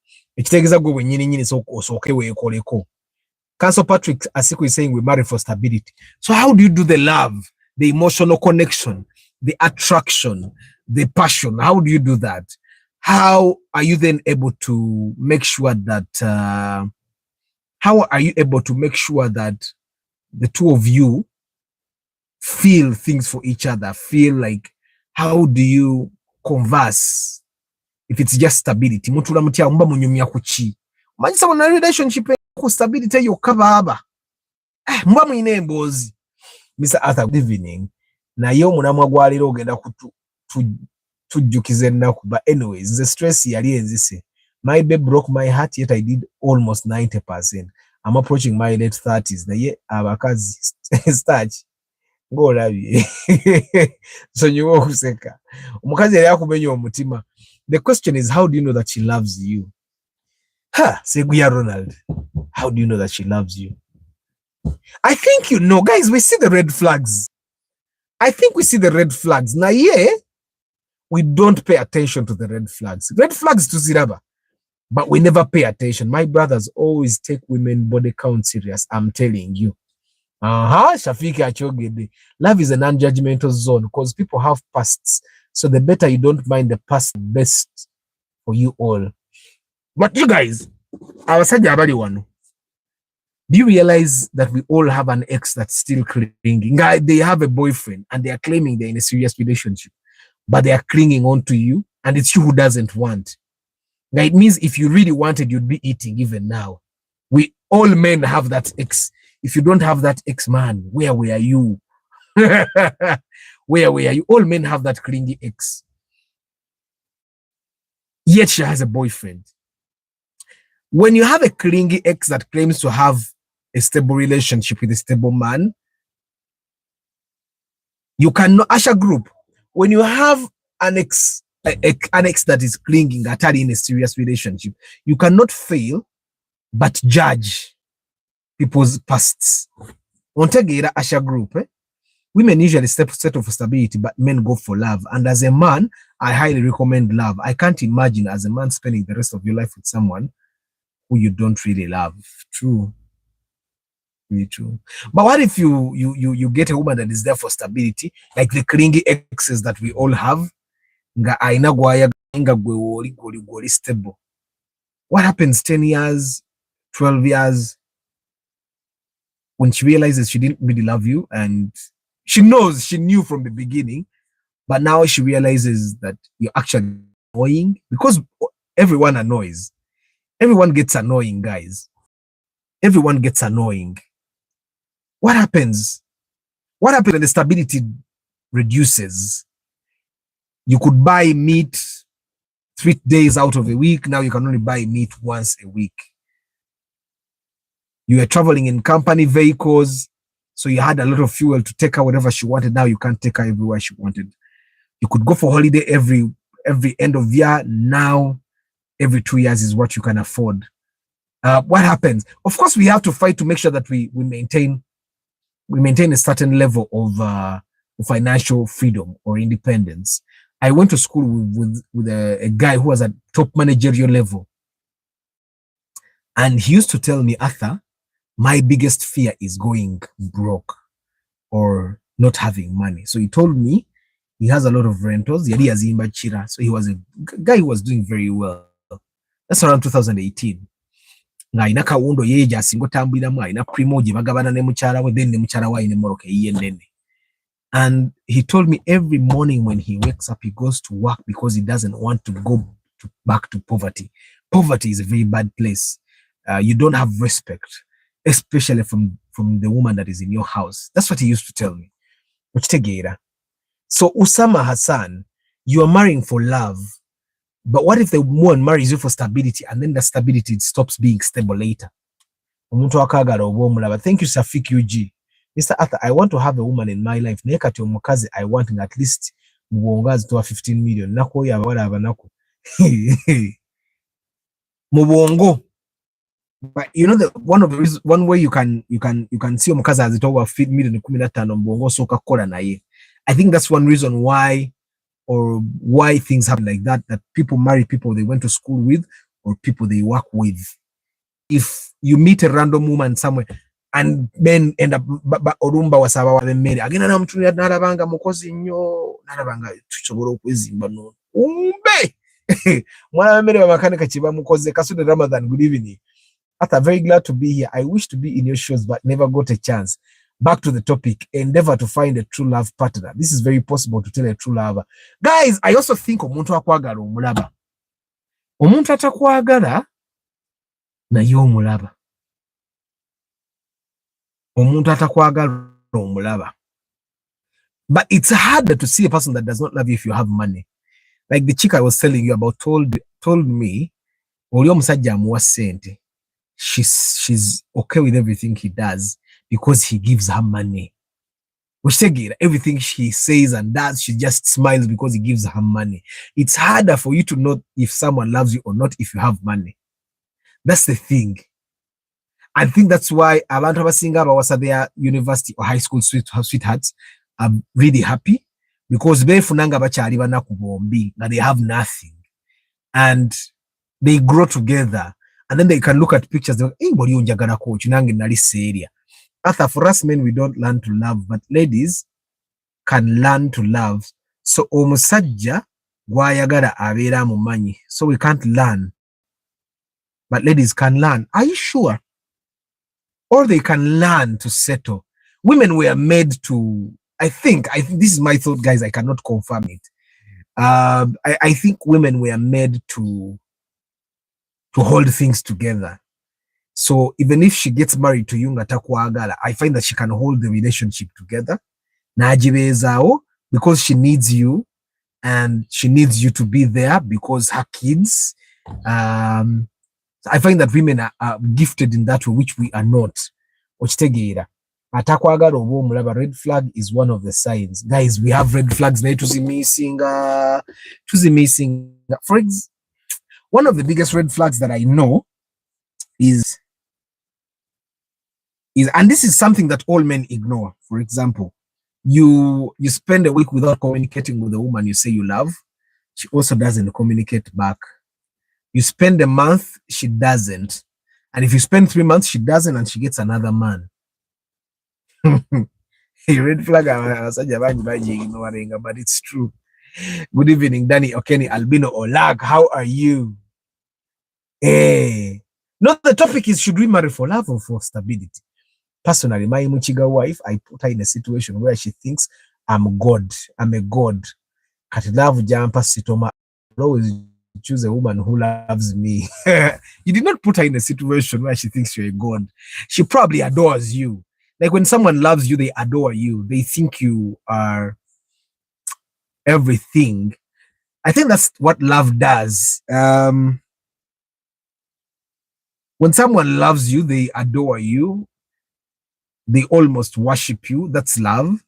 Council Patrick Asiku is saying we marry for stability. So how do you do the love, the emotional connection, the attraction, the passion? How do you do that? How are you then able to make sure that the two of you feel things for each other? Feel like, how do you converse if it's just stability? Mutula mutia mba munyumya kuchi. Manisa wana relationship ku stability yo kababa. Mba mwine embozi. Mr. Arthur, good evening. Na yo munamwa gwaliro ogenda tujjukize ennaku. But anyways, the stress yali enzise. My babe broke my heart, yet I did almost 90%. I'm approaching my late 30s. Naye abakazi starch. Go labi. So you walk kuseka. Omukazi yali akumenya omutima. The question is, how do you know that she loves you? Seguya Ronald. How do you know that she loves you? I think you know, guys, we see the red flags. I think we see the red flags. Now, yeah, we don't pay attention to the red flags. Red flags to Ziraba, but we never pay attention. My brothers always take women body count serious. I'm telling you. Shafiki Achogede. Love is a non-judgmental zone because people have pasts. So the better you don't mind the past, the best for you all. But you guys, I was saying about one. Do you realize that we all have an ex that's still clinging? They have a boyfriend and they are claiming they're in a serious relationship, but they are clinging on to you, and it's you who doesn't want. Now, it means if you really wanted, you'd be eating even now. We all men have that ex. If you don't have that ex, man, where were you? Where were you? All men have that clingy ex. Yet she has a boyfriend. When you have a clingy ex that claims to have a stable relationship with a stable man, you cannot, Asha group, when you have an ex that is clinging, atari in a serious relationship, you cannot fail but judge people's pasts. Ontegera Asha group, women usually settle for stability, but men go for love. And as a man, I highly recommend love. I can't imagine as a man spending the rest of your life with someone who you don't really love. True. Really true. But what if you get a woman that is there for stability, like the clingy exes that we all have? Stable. What happens 10 years, 12 years, when she realizes she didn't really love you, and she knew from the beginning, but now she realizes that you're actually annoying, because everyone annoys. Everyone gets annoying, guys. Everyone gets annoying. What happens? What happens when the stability reduces? You could buy meat 3 days out of a week. Now you can only buy meat once a week. You were traveling in company vehicles, so you had a lot of fuel to take her wherever she wanted. Now you can't take her everywhere she wanted. You could go for holiday every end of year. Now every 2 years is what you can afford. What happens? Of course, we have to fight to make sure that we maintain a certain level of financial freedom or independence. I went to school with a guy who was at top managerial level, and he used to tell me, Arthur, my biggest fear is going broke or not having money. So he told me he has a lot of rentals. So he was a guy who was doing very well. That's around 2018. Nga ina kawundo yeja singo tambira mwa ina primoji bagabana ne muchara we, then ne muchara wa ine moroke yendene. And he told me every morning when he wakes up, he goes to work because he doesn't want to go back to poverty. Poverty is a very bad place. You don't have respect, especially from the woman that is in your house. That's what he used to tell me. So Usama Hassan, you are marrying for love. But what if the woman marries you for stability, and then the stability stops being stable later? Thank you, Safik UG. Mr. Arthur, I want to have a woman in my life. Naye kati omukazi I want at least mubongazi to 15 million. Nako ya abawala abanako. Mubongo. But you know, one way you can see omukazi as it over 15 million 15 mbongo soka kola naye. I think that's one reason why things happen like that people marry people they went to school with or people they work with. If you meet a random woman somewhere and men end up orumba wasaba wa bemere agenda na mtu narabanga mukozi nnyo narabanga tusobola okwezimba no umbe mwana bemere babakanika kiba mukoze Kasude Ramadan, good evening. Arthur, very glad to be here. I wish to be in your shoes but never got a chance. Back to the topic, endeavor to find a true love partner. This is very possible to tell a true lover. Guys, I also think omuntu akwagala omulaba. Omuntu atakwagala na yo omulaba. Omuntu atakwagala omulaba. But it's harder to see a person that does not love you if you have money. Like the chick I was telling you about told me, oli omusajja amuwa sente. She's okay with everything he does because he gives her money. Everything she says and does, she just smiles because he gives her money. It's harder for you to know if someone loves you or not if you have money. That's the thing. I think that's why abantu abasinga abawasa their university or high school sweethearts are really happy because befunanga bakyali banaku bombi that they have nothing and they grow together and then they can look at pictures like, boli onjagala coach nange nali serious. Arthur, for us men we don't learn to love but ladies can learn to love. So omusajja gwayagala abeera mumanyi so we can't learn but ladies can learn. Are you sure? Or they can learn to settle. Women were made to, I think this is my thought, guys. I cannot confirm it. I think women were made to hold things together. So even if she gets married to Yunga Takwagala, I find that she can hold the relationship together. Najibezao, because she needs you and she needs you to be there because her kids. I find that women are gifted in that way, which we are not. Ochitegeera. Atakwagala oba omulaba, red flag is one of the signs. Guys, we have red flags. For example, one of the biggest red flags that I know is, and this is something that all men ignore. For example, you spend a week without communicating with the woman you say you love. She also doesn't communicate back. You spend a month, she doesn't. And if you spend 3 months, she doesn't, and she gets another man. Red flag, but it's true. Good evening, Danny Okeni Albino Olag. How are you? Hey. No, the topic is, should we marry for love or for stability? Personally, my Muchiga wife, I put her in a situation where she thinks I'm God. I'm a God. Katilavu jampa sitoma. Always choose a woman who loves me. You did not put her in a situation where she thinks you're a God. She probably adores you. Like when someone loves you, they adore you. They think you are everything. I think that's what love does. When someone loves you, they adore you. They almost worship you. That's love.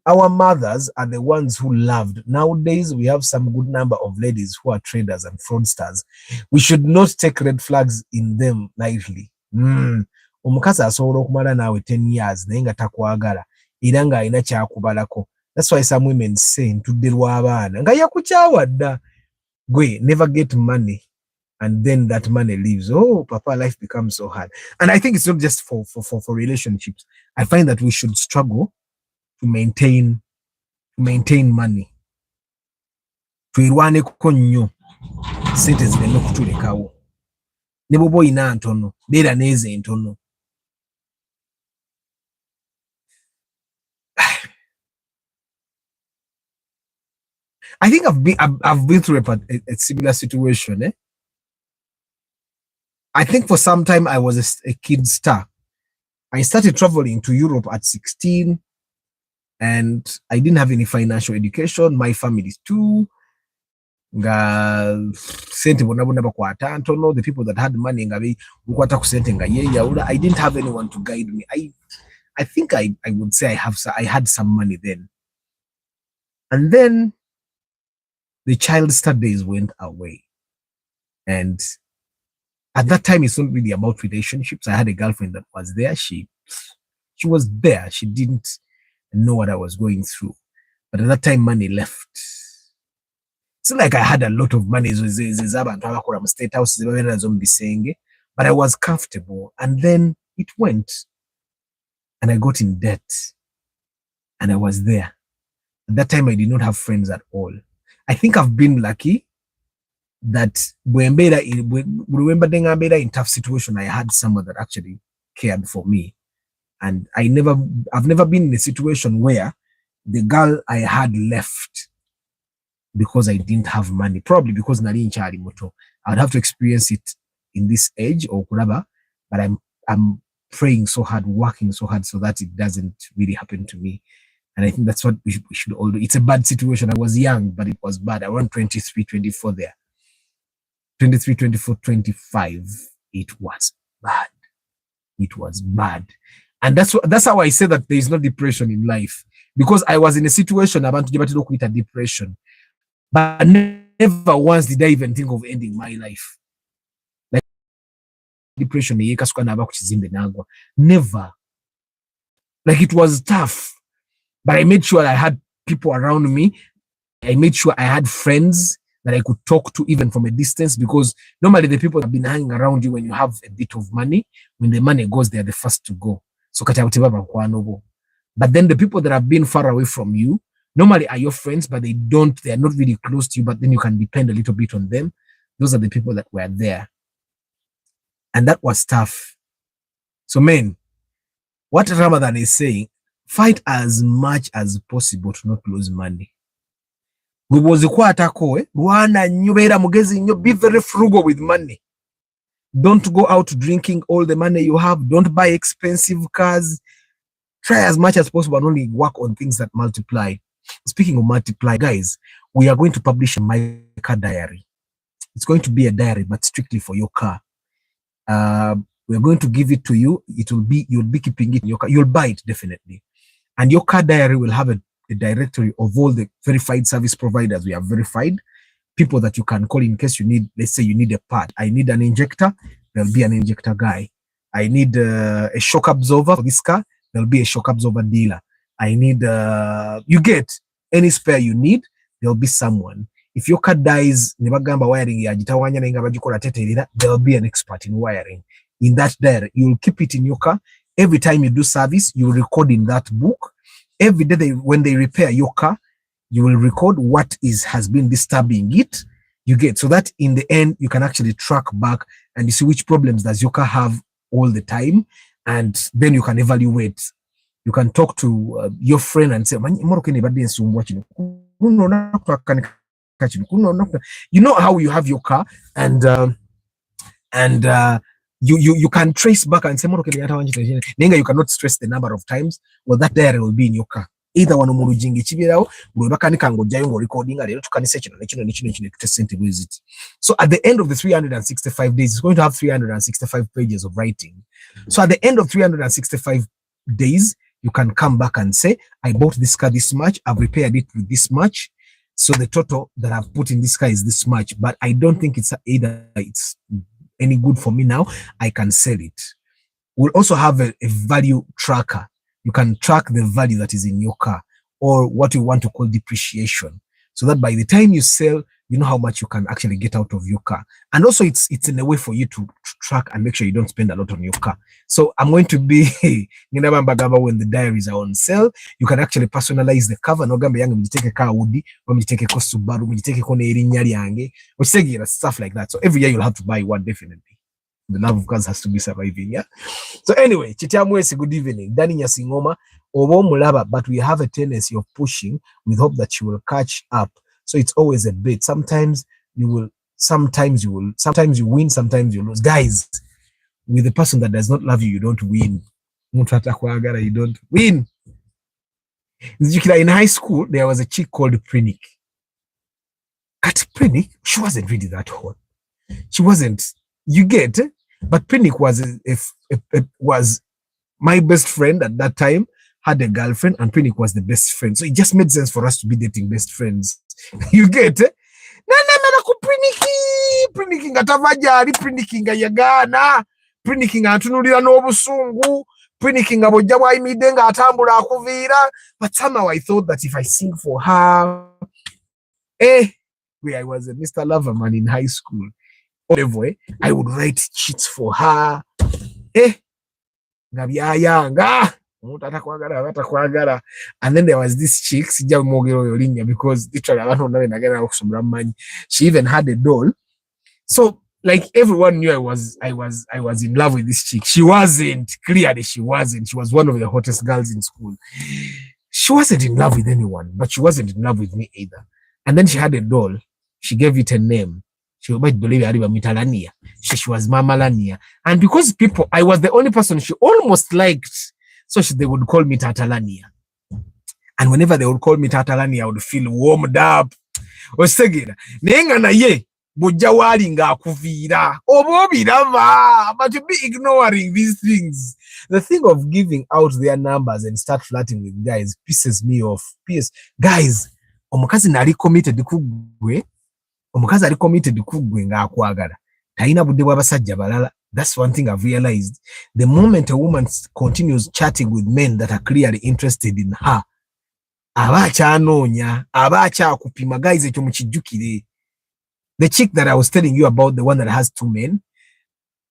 Our mothers are the ones who loved. Nowadays, we have some good number of ladies who are traders and fraudsters. We should not take red flags in them lightly. Omukazi asobola okumala nawe 10 years naye nga takwagala era nga alina kyakubalako. That's why some women say ntudde lw'abaana nga yakukyawa dda. Gwe never get money and then that money leaves. Oh, papa, life becomes so hard. And I think it's not just for relationships. I find that we should struggle to maintain money. Twirwaneko nnyo sente zireme kutulekawo. Ne bwoba oyina ntono beera n'ezo entono. I think I've been through a similar situation. I think for some time I was a kid star. I started traveling to Europe at 16 and I didn't have any financial education. My family too. nga sente bonna bakwata ntono. The people that had money nga bukwata ku sente nga yeeyawula. I didn't have anyone to guide me. I think I would say I had some money then. And then the child star days went away. And at that time, it's not really about relationships. I had a girlfriend that was there. She was there. She didn't know what I was going through. But at that time, money left. It's not like I had a lot of money, state house, but I was comfortable. And then it went. And I got in debt. And I was there. At that time, I did not have friends at all. I think I've been lucky that when in tough situation, I had someone that actually cared for me. And I've never been in a situation where the girl I had left because I didn't have money, probably because nali nchali moto. I'd have to experience it in this age or whatever, but I'm praying so hard, working so hard so that it doesn't really happen to me. And I think that's what we should all do. It's a bad situation. I was young, but it was bad. I was 23, 24 there. 23, 24, 25. It was bad. It was bad. And that's how I say that there is no depression in life. Because I was in a situation about to look with a depression. But never once did I even think of ending my life. Like depression, never. Like it was tough. But I made sure I had people around me. I made sure I had friends that I could talk to even from a distance, because normally the people that have been hanging around you when you have a bit of money, when the money goes, they're the first to go. So but then the people that have been far away from you normally are your friends, but they are not really close to you, but then you can depend a little bit on them. Those are the people that were there. And that was tough. So man, what Ramadan is saying, fight as much as possible to not lose money. Be very frugal with money. Don't go out drinking all the money you have. Don't buy expensive cars. Try as much as possible and only work on things that multiply. Speaking of multiply, guys, we are going to publish my car diary. It's going to be a diary, but strictly for your car. We're going to give it to you. You'll be keeping it in your car. You'll buy it definitely. And your car diary will have a directory of all the verified service providers we have verified, people that you can call in case you need, let's say you need a part. I need an injector, there'll be an injector guy. I need a shock absorber for this car, there'll be a shock absorber dealer. I need, you get any spare you need, there'll be someone. If your car dies, there'll be an expert in wiring. In that diary, you'll keep it in your car. Every time you do service, you'll record in that book. Every day when they repair your car, you will record what has been disturbing it. You get, so that in the end, you can actually track back and you see which problems does your car have all the time. And then you can evaluate. You can talk to your friend and say, you know how you have your car and you can trace back and say, you cannot stress the number of times. Well, that diary will be in your car. Either one recording. So at the end of the 365 days, it's going to have 365 pages of writing. So at the end of 365 days, you can come back and say, I bought this car this much, I've repaired it with this much. So the total that I've put in this car is this much, but I don't think it's any good for me now. I can sell it. We'll also have a value tracker. You can track the value that is in your car, or what we want to call depreciation, so that by the time you sell, you know how much you can actually get out of your car. And also it's in a way for you to track and make sure you don't spend a lot on your car. So I'm going to be when the diaries are on sale, you can actually personalize the cover. No gambe yange mjiteke car Woody, or mjiteke ko Subaru, mjiteke ko Erinnya lyange, or stuff like that. So every year you'll have to buy one definitely. The love of cars has to be surviving, yeah? So anyway, Chitiamwesi, good evening. Dani Nyasingoma, Obo Mulaba, but we have a tendency of pushing with hope that you will catch up. So it's always a bit. Sometimes you win, sometimes you lose. Guys, with the person that does not love you, you don't win. You don't win. In high school, there was a chick called Prinik. Kat Prinnick, she wasn't really that hot. She wasn't, you get, but Prinnick was my best friend at that time, had a girlfriend, and Prinnick was the best friend. So it just made sense for us to be dating best friends. You get? Na ku Prinnick nga tavajali, Prinnick nga yagana, Prinnick nga atunulira n'obusungu, Prinnick nga bojja bwayimidde nga atambula akuviira. But somehow I thought that if I sing for her, I was a Mr. Loverman in high school. I would write cheats for her. And then there was this chick, because literally she even had a doll. So like everyone knew I was in love with this chick. She wasn't, clearly she wasn't. She was one of the hottest girls in school. She wasn't in love with anyone, but she wasn't in love with me either. And then she had a doll. She gave it a name. She was Mama Lania. And because I was the only person she almost liked, so they would call me Tata Lania. And whenever they would call me Tata Lania, I would feel warmed up. But to be ignoring these things, the thing of giving out their numbers and start flirting with guys pisses me off. Guys, omukazi nali committed kugwe. Omukazi ali committed kugwe nga akwagala. Taina budde bw'abasajja balala. That's one thing I've realized. The moment a woman continues chatting with men that are clearly interested in her, aba akyanoonya, aba akyakupima. Guys, ekyo mukijjukire. The chick that I was telling you about, the one that has 2 men,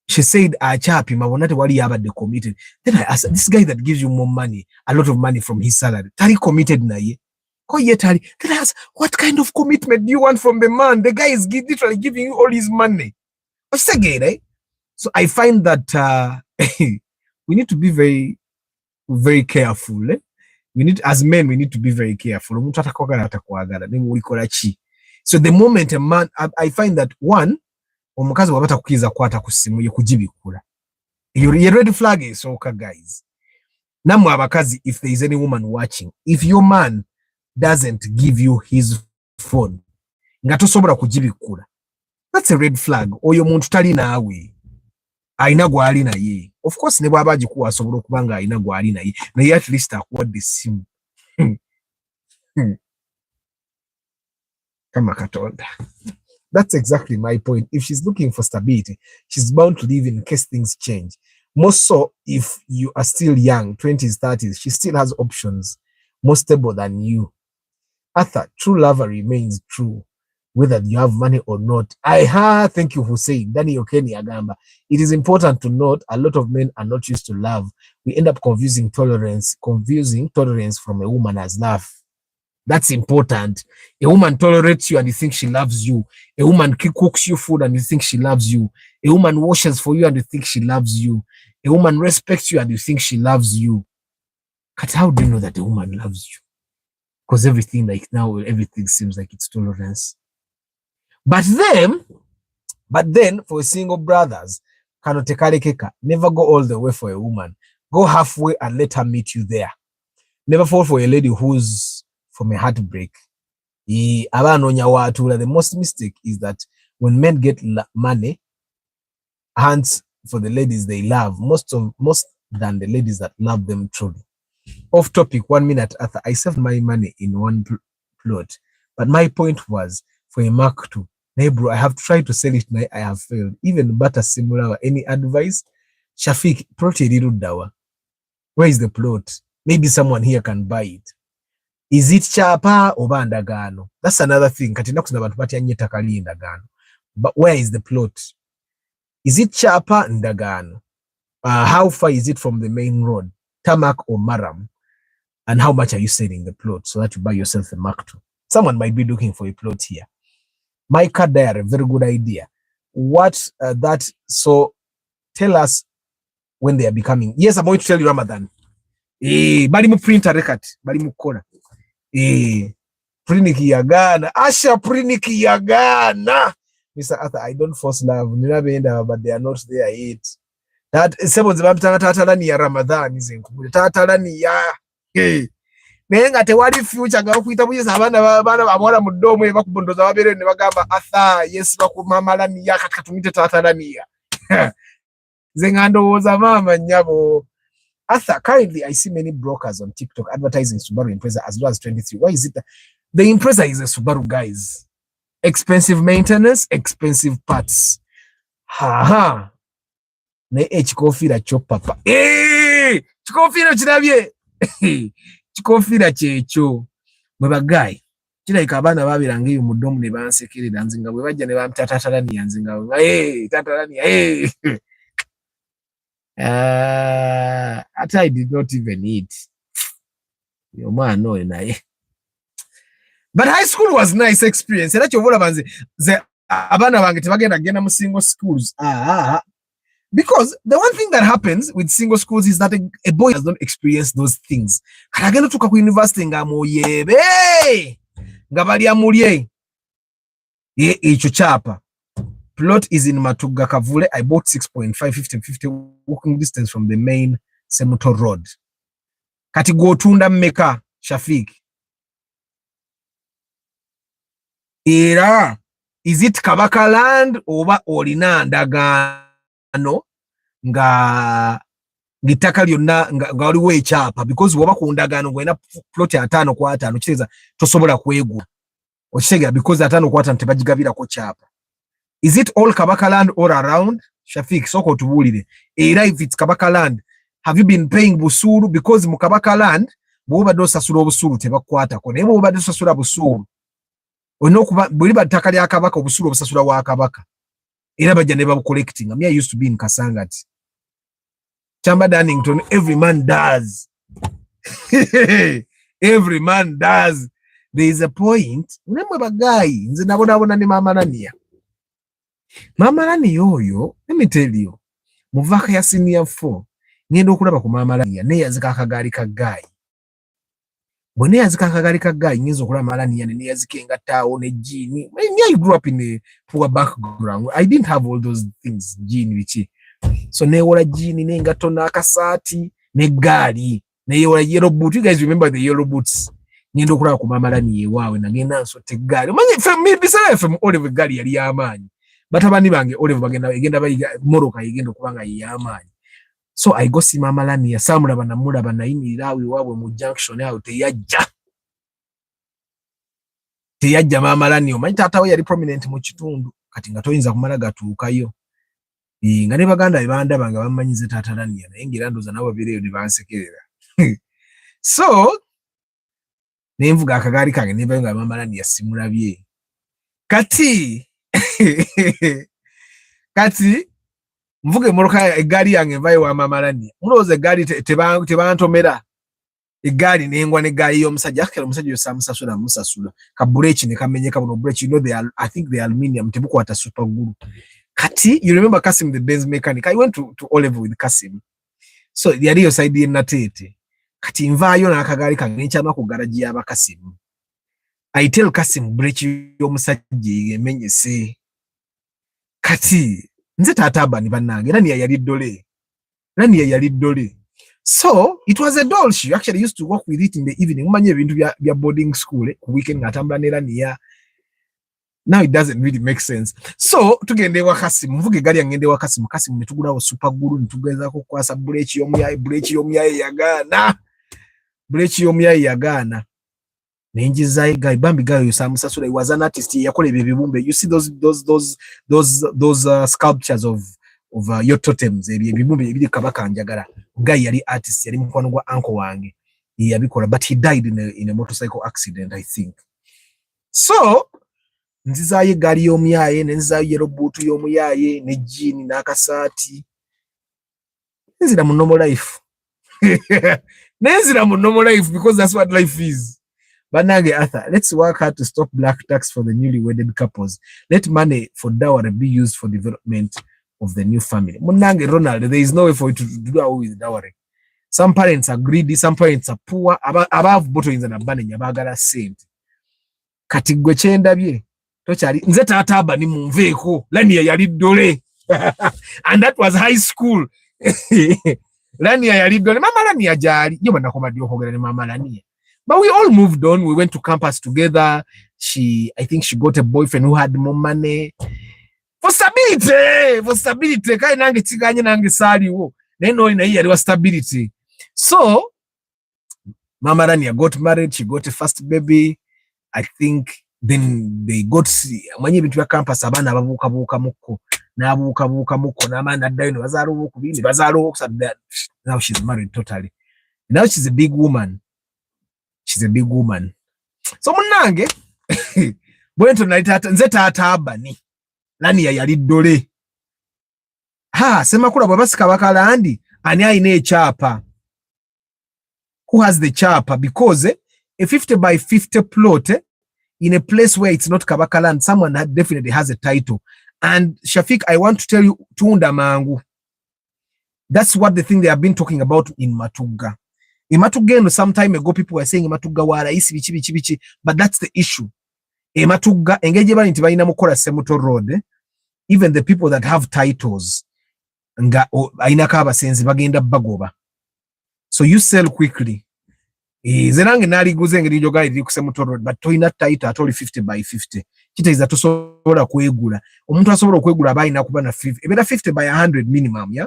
she said, akyapima bonna tewali yabadde committed. Then I asked, this guy that gives you more money, a lot of money from his salary, tali committed naye? Then I asked, what kind of commitment do you want from the man? The guy is literally giving you all his money. So I find that we need to be very, very careful. As men, we need to be very careful. So the moment a man, I find that one, omukazi wabata kukiza kwata kusimu ye kujibikula. Your red flag is okay, guys. Namwe abakazi, if there is any woman watching, if your man doesn't give you his phone, nga tosobola kujibikula, that's a red flag. Oyo muntu tali naawe, aina gwali naye. Of course ne bwaba agikuwa asobola okubanga aina gwali naye, naye at least akuwadde essimu. Kama Katonda. That's exactly my point. If she's looking for stability, she's bound to leave in case things change. More so if you are still young, 20s, 30s, she still has options more stable than you. Arthur, true lover remains true, whether you have money or not. Thank you for saying. Danny Okeni Agamba. It is important to note a lot of men are not used to love. We end up confusing tolerance from a woman as love. That's important. A woman tolerates you and you think she loves you. A woman cooks you food and you think she loves you. A woman washes for you and you think she loves you. A woman respects you and you think she loves you. But how do you know that a woman loves you? Because everything seems like it's tolerance. But then for single brothers, never go all the way for a woman. Go halfway and let her meet you there. Never fall for a lady who's from a heartbreak. The most mistake is that when men get money, hands for the ladies they love, most than the ladies that love them truly. Off topic, 1 minute after I saved my money in one plot, but my point was for a Mark II. Hey bro, I have tried to sell it now, I have failed. Even better similar. Any advice? Shafiq, plot a little dawa. Where is the plot? Maybe someone here can buy it. Is it chapa or bandagano? That's another thing. But where is the plot? Is it chapa ndagano? How far is it from the main road? Tamak or Maram? And how much are you selling the plot so that you buy yourself a Mark II? Someone might be looking for a plot here. My car diary, very good idea. So tell us when they are becoming. Yes, I'm going to tell you Ramadan. Bali mu print a record, bali mu kona. Priniki yagana, Asha Priniki yagana. Mr. Arthur, I don't force love. But they are not there yet. That someone's Tatalani ya Ramadan is included. Tatalani ya naye nga tewali future nga bakuyita buyisa abaana abawala mu ddoomu bakubondoza babeereyo ne bagamba Arthur yes bakumama Laniya kati katumite taata Laniya nze nga ndowooza maama nnyabo Arthur. Currently I see many brokers on TikTok advertising Subaru Impreza as low as 23. Why is it that the Impreza is a Subaru, guys? Expensive maintenance, expensive parts. Ha ne ekikofira kyo papa kikofira kirabye kikofira kyekyo bwe bagayi kirabika abaana babiranga eyo mu ddomu ne bansekerera nze nga bwe bajja ne bamutatalaniya nze nga tatalaniya I did not even eat yo mwana oyo naye. But high school was nice experience. Era kyovola banze abaana bange tebagenda genda mu single schools. Because the one thing that happens with single schools is that a boy does not experience those things. Karagenda tuka ku university nga moyebe nga bali amulye ekyo chapa. Plot is in Matuga Kavule. I bought 6.5 50 walking distance from the main Semuto Road. Kati go tunda mmeka Shafik. Era is it Kabaka land oba olina ndagano nga gitaka lyonna nga waliwo ekyapa because woba ku ndagano ngwena plot ya 5 kwa 5 kireza tosobola kwegula okitegeera because 5 kwa 5 tebagigabirako kyapa. Is it all Kabaka land all around? Shafik soko tubulire era if it's Kabaka land have you been paying busuru because mu Kabaka land boba dosasula obusuru tebakwatako naye boba dosasula busuru onokuba buli bataka lya Kabaka obusuru obusasula wa Kabaka era bajja ne babu collecting. I used to be in Kasangati Chamba Dannington. Every man does every man does. There is a point nemwe bagayi nze nabona ne mama Laniya. Mama Laniya oyo let me tell you muvaka ya senior 4 ngenda okulaba ku mama Laniya ne yazika akagaali ka gayi bone yazika akagaali ka gayi ngezo okulaba mama Laniya ne yazika engataawo ne jeani. I grew up in a poor background. I didn't have all those things jeani bichi so ne wola jeani ne ngato na akasaati ne gaali ne wola yellow boot. You guys remember the yellow boots? Ngenda okulaba ku mama Laniya waawe nagenda nso te gaali manye family bisala from Olive gaali yali yamanyi batabani bange Olive bagenda bayiga moroka yigenda kubanga yamanyi. So I go see mama Laniya samulaba namulaba nayimirira awo iwabwe mu junction awo teyajja mama Laniya. Omanyi taata we yali prominent mu kitundu kati nga toyinza kumala gatuukayo nga ne baganda bebanda bange bamanyize taata Laniya naye ngira ndoza nabo babireyo ne bansekerera so nenvuga akagaali kange nevayo nga mama Laniya simulabye kati mvuge moroka egaali yange vayo wa mama Laniya mulowooza egaali tebantomera egaali nengwa n'egaali y'omusajja akakera omusajja oyo samusasula musasula ka breaki ne kamenyeka buno breaki I think the aluminium tebukwata super glue. Kati you remember Kasim the Benz mechanic? I went to Olive with Kasim so yali yo side ye natete kati nvaayo n'akagaali kange nkyama ku garage y'aba Kasim. I tell Kasim breaki y'omusajja emenyese kati nze taata abani bannange Laniya yali ddole. So it was a doll. She actually used to work with it in the evening. Umanye ebintu bya boarding school ku weekend ngatambula ne Laniya. Now it doesn't really make sense. So tugende wa Kasim mvuge gari yangende wa Kasim netugulawo super guru nitugeza ko kwasa breaki y'omuyaye yagaana nenjiza guy bambi guy samusasula. He was an artist. Yakola ebibumbe. You see those sculptures of your totems ebibumbe ebiri Kabaka njagala. Guy yali artist yali mukwano gwa uncle wange yabikola but he died in a motorcycle accident I think. So nzizayo gaali y'omuyaye nenzizayo yellow boot y'omuyaye ne jeani n'akasaati nzira mu normal life because that's what life is. Banage Arthur, let's work hard to stop black tax for the newly wedded couples. Let money for dowry be used for development of the new family. Munange Ronald, there is no way for you to do away with dowry. Some parents are greedy, some parents are poor. Above boto in the abandon yabagala sent. Kati gwe kyendabye tokyali nze taata abani munveeko Laniya yali ddole and that was high school. Laniya yali ddole. Mama Laniya gyali yo banakoma ddyo okwogera ne mama Laniya But we all moved on. We went to campus together. I think she got a boyfriend who had more money. For stability. Kai nange chiganye nange sali wo. Neno ina hii aliwa stability. So, Mama Rania got married. She got a first baby. I think then they got mwenye bintu ya campus abana ababuka muko. Na abuka muko. Na amana daino. Bazaro buku bini. Bazaro buku. Now she's married totally. Now she's a big woman. So munange bwento naitata nze tata abani nani yali dole sema kula babasika bakalandi ani ayina echapa. Who has the chapa? Because a 50 by 50 plot in a place where it's not Kabakaland, someone that definitely has a title. And Shafiq, I want to tell you, Tunda Mangu. That's what the thing they have been talking about in Matuga. In Matuga, some time ago, people were saying Matuga wara isi bichi, but that's the issue. In Matuga, engagement in Tibaina Mukora Semuto Road, even the people that have titles, ainakaba sense bagenda bagoba. So you sell quickly. Zenange nali guzenga lijo gali li kusemuto road, but toina title at only 50 by 50. Kita is atosobola kwegula. Omuntu asobola kwegula abayi nakuba na 50. Ebera 50 by 100 minimum, yeah?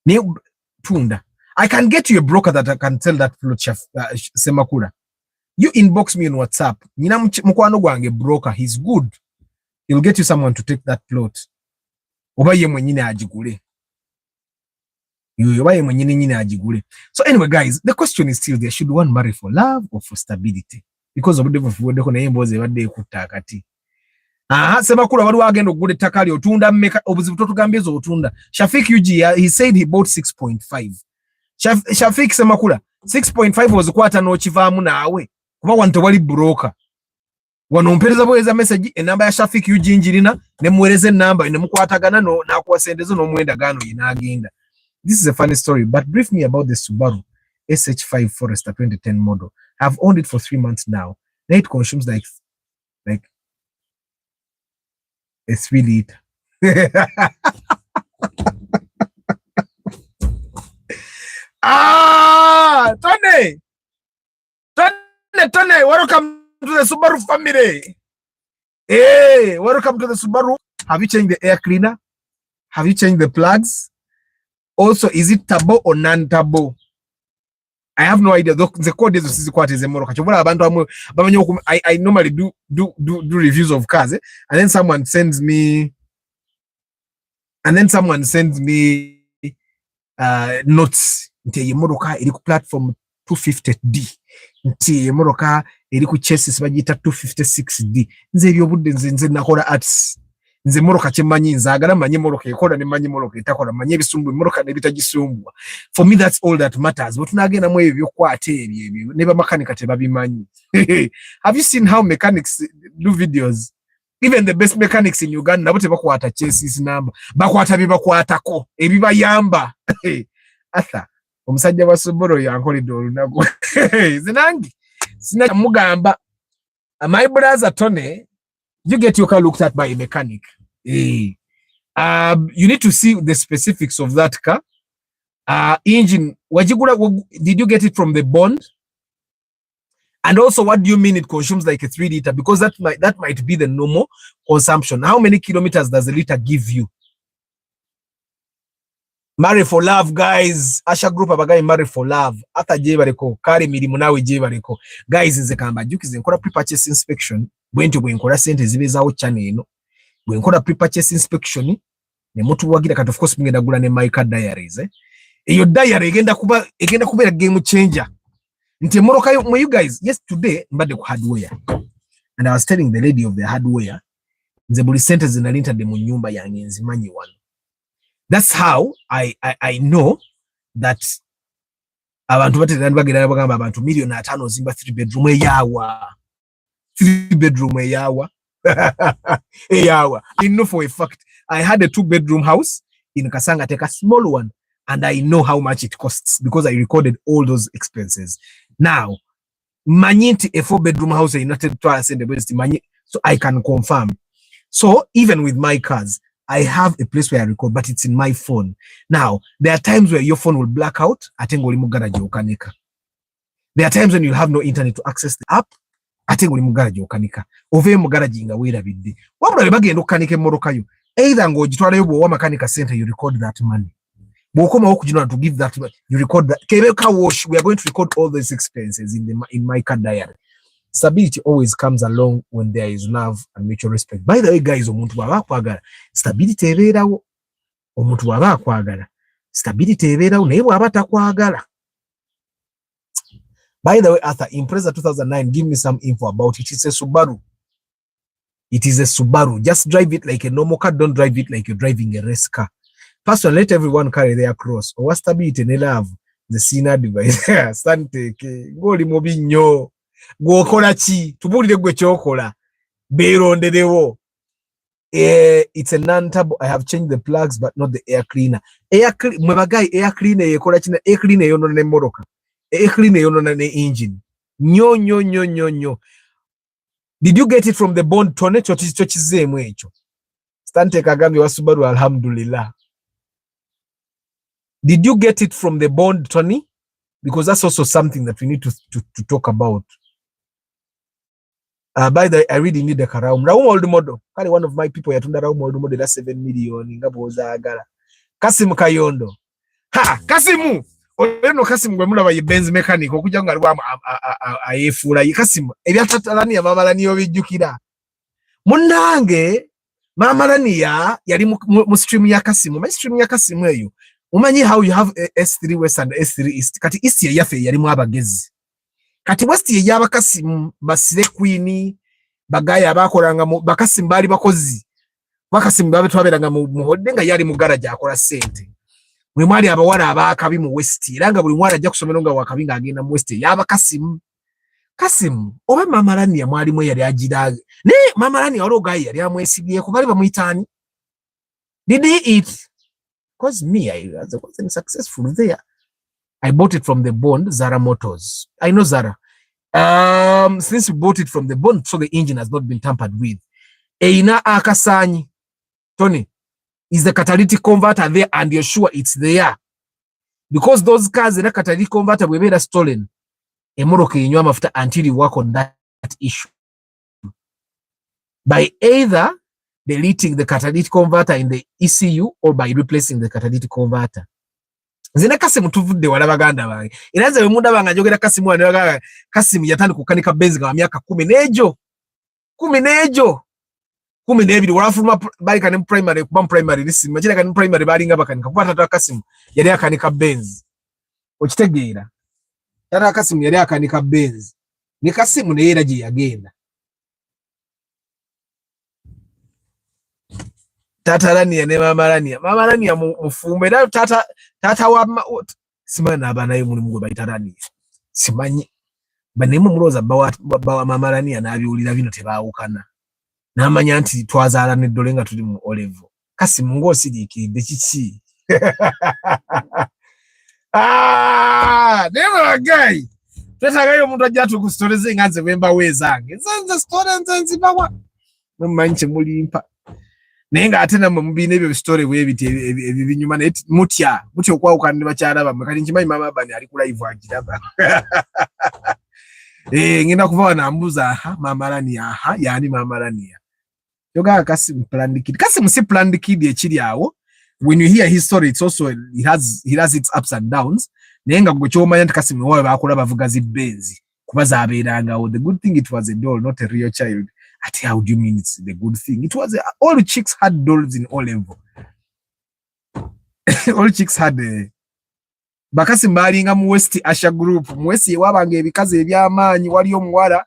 Ni tunda. I can get you a broker that I can tell that plot Semakura. You inbox me on WhatsApp. Nina mkwano gwange broker, he's good. He'll get you someone to take that plot. Oba ye mwenyine ajigule. So anyway, guys, the question is still there. Should one marry for love or for stability? Because of the kona yemboze wade kutakati. Semakula wadu wagendo gude takali otunda mmeka obuzibutoto gambezo otunda. Shafiq UG, he said he bought 6.5. Shafiq Semakula, 6.5 was kwata no chivamu nawe. Kuba wanto wali broker. Wanompeleza boyeza message enamba ya Shafiq UG njirina ne mueleze namba ne mukwatagana no na kuwasendezo no mwenda gano inagenda. This is a funny story, but brief me about the Subaru SH5 Forester 2010 model. I've owned it for 3 months now. Now it consumes like a 3 liter. Tony, welcome to the Subaru family. Hey, welcome to the Subaru. Have you changed the air cleaner? Have you changed the plugs? Also, is it turbo or non-turbo? I have no idea. The code is quite is a more. I normally do reviews of cars, and then someone sends me notes. Nti yemoroka iri ku platform 250D. Nti yemoroka iri ku chassis bagita 256D. Nze byobudde nze nakora arts. Nze moroka chemanyi nzagala manye moroka ekola ne manyi moroka etakola manye bisumbu moroka ne bitagisumbwa. For me that's all that matters. But tunagenda mu ebyo kwate ebyo ne ba mechanic tebabimanyi. Have you seen how mechanics do videos? Even the best mechanics in Uganda nabo tebakwata chassis number. Bakwata bibakwatako ebibayamba. Atha omusajja wa Subaru yankolidde olunaku. Zinangi sina mugamba. My brother Tony, you get your car looked at by a mechanic. You need to see the specifics of that car. Engine, did you get it from the bond? And also, what do you mean it consumes like a 3 liter? Because that might be the normal consumption. How many kilometers does a liter give you? Marry for love, guys. Asha group abagaye marry for love. Ata jebareko kari mirimu nawe jebareko. Guys, nze kamba jukize nkola pre-purchase inspection. Bwenti bwenkola sente zibezawo channel eno. Bwenkola pre-purchase inspection ne mutu wagira kati of course mngenda gula ne Mica diaries. Eyo diary egenda kubeera game changer. Nti moroka you guys, yes today mbadde ku hardware. And I was telling the lady of the hardware, nze buli sente zinalinta de mu nyumba yange nzimanyi wano. That's how I know that abantu batenda bagenda bagamba abantu million 5 zimba 3 bedroom eyawa. 3 bedroom eyawa. Eyawa. I know for a fact I had a 2 bedroom house in Kasanga, take a small one, and I know how much it costs because I recorded all those expenses. Now, manyinti a 4 bedroom house in United Trust and the best money, so I can confirm. So even with my cars, I have a place where I record, but it's in my phone. Now, there are times where your phone will black out. Atengo limu garage ukanika. There are times when you have no internet to access the app. Ate ngoli mu garage okanika. Ove mu garage nga weerabidde. Wabula bagenda okukanika emmoloka yo. Either ng'ogitwalayo bw'owa mechanic center, you record that money. Bw'okomawo okugina to give that money, you record that. Kebe car wash, we are going to record all these expenses in my car diary. Stability always comes along when there is love and mutual respect. By the way, guys, omuntu bw'aba akwagala, stability ebeerawo. Omuntu bw'aba akwagala, stability ebeerawo, naye bw'aba takwagala. By the way, Arthur, Impreza 2009, give me some info about it. It's a Subaru. It is a Subaru. Just drive it like a normal car. Don't drive it like you're driving a race car. First, let everyone carry their cross. Or what's stability and love? The sinner device. Stante ke. Go limobi nyo. Go kola chi. Tubuli de gwe chokola. Beronde dewo. It's a non-turbo. I have changed the plugs, but not the air cleaner. Air cleaner ye kola china. Air cleaner yono ne moroka. Air cleaner yono na ne engine. Nyo. Did you get it from the bond tone? Chochize mwecho. Stante kagambi wa Subaru alhamdulillah. Did you get it from the bond, Tony? Because that's also something that we need to talk about. By the way, I really need the Raum old model. One of my people yatunda Raum old model that's 7 million. Kasim Kayondo. Ha! Kasimu! Oleno Kasimu gwe mulaba ye Benz mechanic okujja nga alwa ayefula Kasimu ebyatattalani ya mamalani obijjukira. Munnange mamalani yali mu stream ya Kasimu. My stream ya Kasimu eyo. Umanyi how you have S3 West and S3 East. Kati East ye yafe yali mu abagezi. Kati West ye yaba Kasimu basire Queen bagaya abakolanga mu Bakasimu bali bakozi. Bakasimu babe twaberanga mu hodde nga yali mu garage akola sente. Mwe mwali abawala abakabi mu West. Iranga buli mwala ajja kusomera nga wakabi nga agenda mu West. Yaba Kasimu oba mamalani ya mwali mwe yali agira. Ne mamalani ologayi yali amwesibye ku bali bamuyitani. Did he eat? Because me, I wasn't successful there. I bought it from the bond, Zara Motors. I know Zara. Since we bought it from the bond, so the engine has not been tampered with. Eina akasanyi. Tony, is the catalytic converter there and you're sure it's there? Because those cars, the catalytic converter, we made a stolen. Emoroke inywa mafuta until you work on that issue. By either deleting the catalytic converter in the ECU or by replacing the catalytic converter. Zina Kasimu tuvudde wala baganda bange. Inaanza bemunda banga jogera Kasimu anaga Kasimu yatandi kukanika Benz nga myaka 10 nejo. 10 n'ebiri walafuluma bali kan primary kuba primary lisi machira kan primary bali nga bakanika kuba tata Kasimu yali akanika Benz. Okitegeera. Tata Kasimu yali akanika Benz. Ni Kasimu ne yera gye yagenda. Tata Rania ne Mama Rania mufumbe da tata wa simana abanayo muri mugwe bayita Rania. Simanyi banemu muloza bawa Mama Rania nabiwulira bino tebawukana. Namanya nti twazaala ne dolenga tuli mu Olevo. Kasimu ng'osiriikidde kiki? Never guy. Twetagayo omuntu ajja tukustoreze nganze bemba wezange. Nze story nze bawa. Mmanyi mulimpa. Nenga atena mbine ebyo story bwebiti ebinyuma net mutya okwawukana ne bakyala bamwe kali nkimanyi mama bani ali ku live agiraba. Ngenda kuva na mbuza Mama Rania yani Mama Rania. Yoga Kasimu planned kid. Kasimu si planned kid ekiri awo. When you hear his story, it's also he has its ups and downs. Nenga gochoma yanti Kasimu wawe bakola bavuga zibenzi kubaza abeeranga. The good thing it was a doll, not a real child. How do you mean it's the good thing? It was all chicks had dolls in all level. All chicks had Bakasi mbalinga mu West Asha group. Mu West wabanga ebikaze ebyamaanyi wali omuwala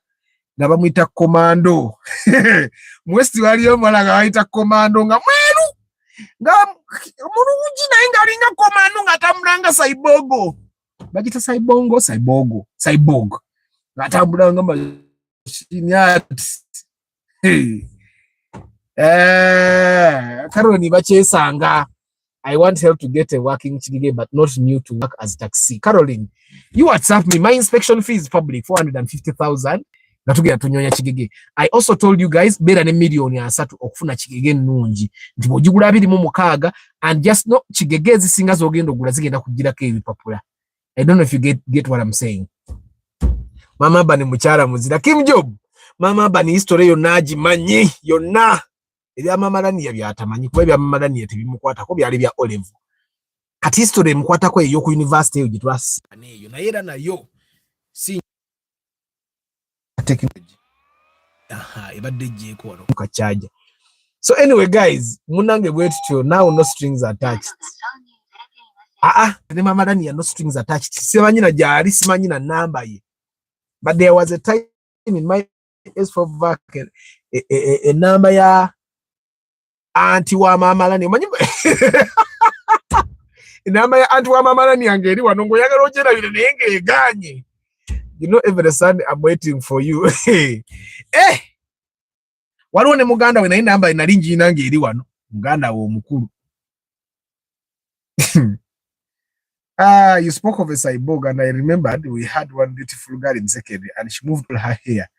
nga bamuyita Commando. Mu West wali omuwala nga bayita Commando nga mweru. Nga mulungi naye nga alinga Commando nga atambulanga Cyborg. Bagita Cyborg. Nga atambulanga mashinyati. Karoni bachesanga. I want help to get a working chigige but not new to work as taxi. Caroline, you WhatsApp me. My inspection fee is public 450,000. Natuge atunyonya chigige. I also told you guys better than million ya asatu okufuna chigige nungi. Ndipo jigula abiri mu mukaga and just no chigige zisinga zogendo gula zigenda kugira ke ebipapula. I don't know if you get what I'm saying. Mama Bani mukyala muzira. Kim Job, Mama Bani history yonna agimanyi yonna. Ebya Mama Laniya byatamanyi kuba ebya Mama Laniya tebimukwatako byali bya Olive. Kati history emukwatako eyo ku university eyo gitwasana eyo naye era nayo si technology. Ebadde ejjeeko wano kukacharger. So anyway guys, munange bwetutyo now no strings attached. Ne Mama Laniya no strings attached. Simanyi na gyali, simanyi na namba ye. But there was a time in my S4 vac a number ya anti wa Mama Laniya. Manyi inamba ya anti wa Mama Laniya ngeri wano ngo yagala ojera bile naye ngeganye. You know every Sunday I'm waiting for you. Waliwo ne muganda we naye namba inalingi inange eri wano. Muganda wo mukulu. You spoke of a cyborg and I remembered we had one beautiful girl in secondary and she moved her hair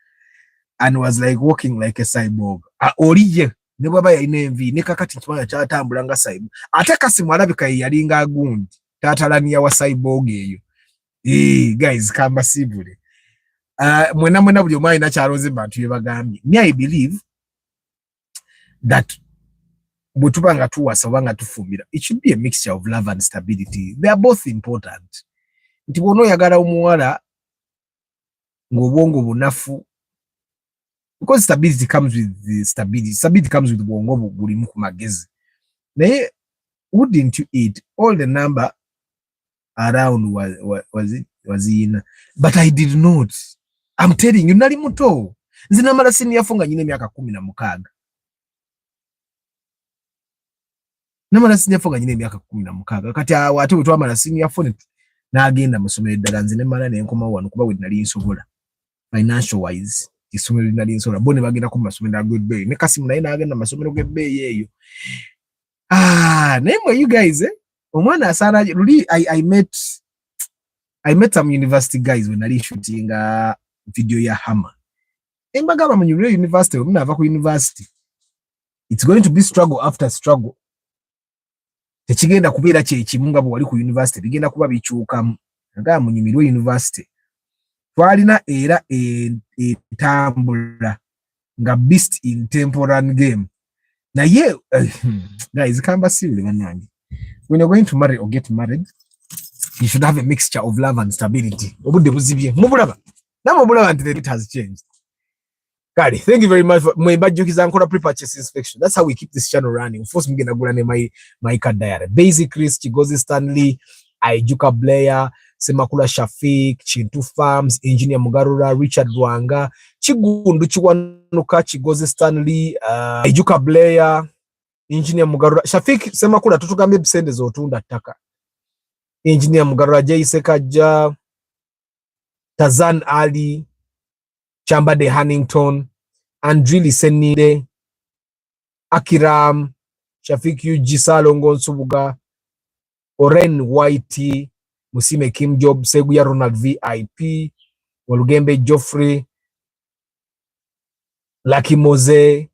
and was like walking like a cyborg. Oriye ne baba ya inevi ne kakati kimanya kyatambula nga cyborg. Ate kasimu alabika yalinga agundi. Tatalani ya wa cyborg eyo. Guys kamba sibule. Mwena buli omwana kyaloze bantu yebagambye. Me I believe that butubanga tuwasa wanga tufumira. It should be a mixture of love and stability. They are both important. Nti bono yagala omuwala ngobwongo bunafu. Because stability comes with the stability. Stability comes with bwongo bulimu ku magezi. Naye wouldn't you eat all the number around was in? But I did not. I'm telling you, nali muto. Nzina mara sini yafunga nyine miaka 16. Namara sini yafunga nyine miaka 16. Kati ate bwe twamala sini yafune n'agenda musomero ddala nze ne mara ne nkoma wano kuba we nali nsobola. Financial wise. Isomero nali nsobola. Bone bagenda ku masomero a good bay. Ne Kasimu naye n'agenda masomero ge bay eyo. Name you guys omwana asana really I met some university guys when I shooting video ya Hammer. Embaga ba mu university omuna ava ku university. It's going to be struggle after struggle. Tekigenda kubeera kye kimunga bwe wali ku university bigenda kuba bikyukamu. Nga mu Nyumirwe University twalina era etambula nga beast in temporal game. Naye guys kamba sibule banange. When you're going to marry or get married, you should have a mixture of love and stability. Obudde buzibye. Mubulaba. Namubulaba until it has changed. Kali, thank you very much for my bajukiza nkola pre-purchase inspection. That's how we keep this channel running. First mgenda gula ne my card diary. Basic Chris, Chigozi Stanley, Ijuka Blair, Semakula Shafik, Chintu Farms, Engineer Mugarura, Richard Rwanga, Chigundu Chiwanuka, Chigozi Stanley, Ijuka Blair, Engineer Mugarura. Shafik Semakula tutugambe bisende zotunda ttaka. Engineer Mugarura, Jay Sekaja, Tazan Ali, Chamba de Hannington, Andrili Senide, Akiram, Shafik Yuji Salongo Nsubuga, Oren Whitey, Musime Kim Job, Seguya Ronald VIP, Walugembe Geoffrey, Lucky Mose,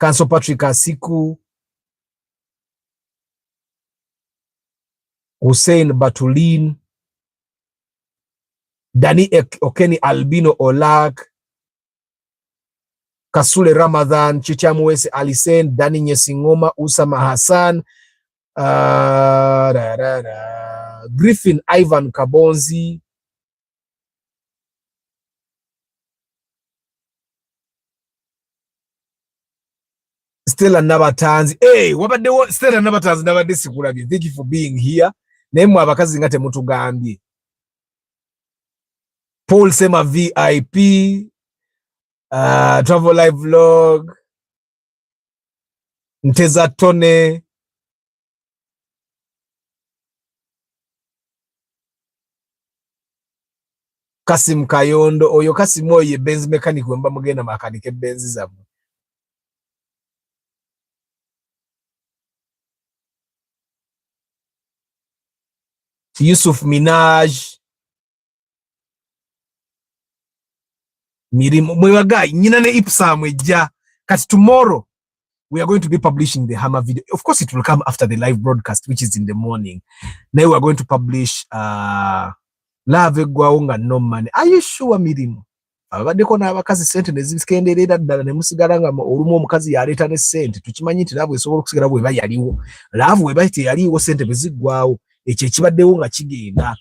Kanso Patrick Asiku, Hussein Batulin, Dani Okeni Albino Olak, Kasule Ramadhan, Chichamuwese Alisen, Dani Nyesingoma, Usama Hassan, Griffin Ivan Kabonzi, Stella Nabatanzi. Hey, wabadde Stella Nabatanzi nabadde sikulabye. Thank you for being here. Nemu abakazi nga temutugambye. Paul Sema VIP, Travel Live Vlog, Nteza Tone, Kasim Kayondo, oyo Kasim oye Benz mechanic wemba mugenda makanike Benz zamu. Yusuf Minaj, Mirimu mwebagai nyina ne Ipsam ejja kati tomorrow we are going to be publishing the Hammer video. Of course, it will come after the live broadcast, which is in the morning. Now we are going to publish Love Gwaunga No Money. Are you sure, Mirimu? Abaddeko n'abakazi sente ne zikendeerera ddala ne musigala nga olumu omukazi yaleeta ne sente tukimanyi nti laavu esobola okusigala bweba yaliwo laavu bweba teyaliwo sente bwe ziggwawo ekyo ekibaddewo nga kigenda.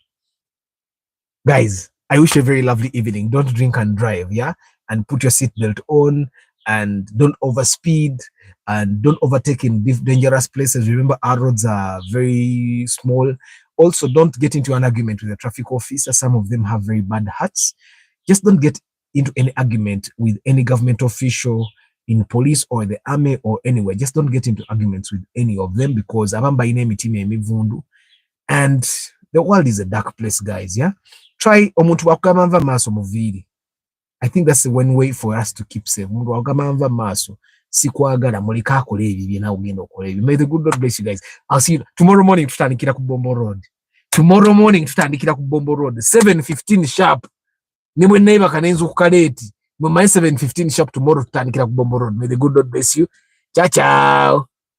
Guys, I wish you a very lovely evening. Don't drink and drive, yeah? And put your seatbelt on and don't overspeed and don't overtake in dangerous places. Remember, our roads are very small. Also, don't get into an argument with a traffic officer. Some of them have very bad hearts. Just don't get into any argument with any government official in police or the army or anywhere. Just don't get into arguments with any of them because and the world is a dark place, guys. Yeah, try omuntu wakugamanva maso muviri. I think that's the one way for us to keep safe. Omuntu wakugamanva maso sikwagala mulika akole ebibye na ugenda okola ebibye. May the good Lord bless you guys. I'll see you tomorrow morning. Tutandikira ku Bombo Road. Tomorrow morning tutandikira ku Bombo Road 7:15 sharp. Nimwe neighbor kanenzo kukaleti. Mama 7:15 sharp tomorrow tutandikira ku Bombo Road. May the good Lord bless you. Ciao ciao.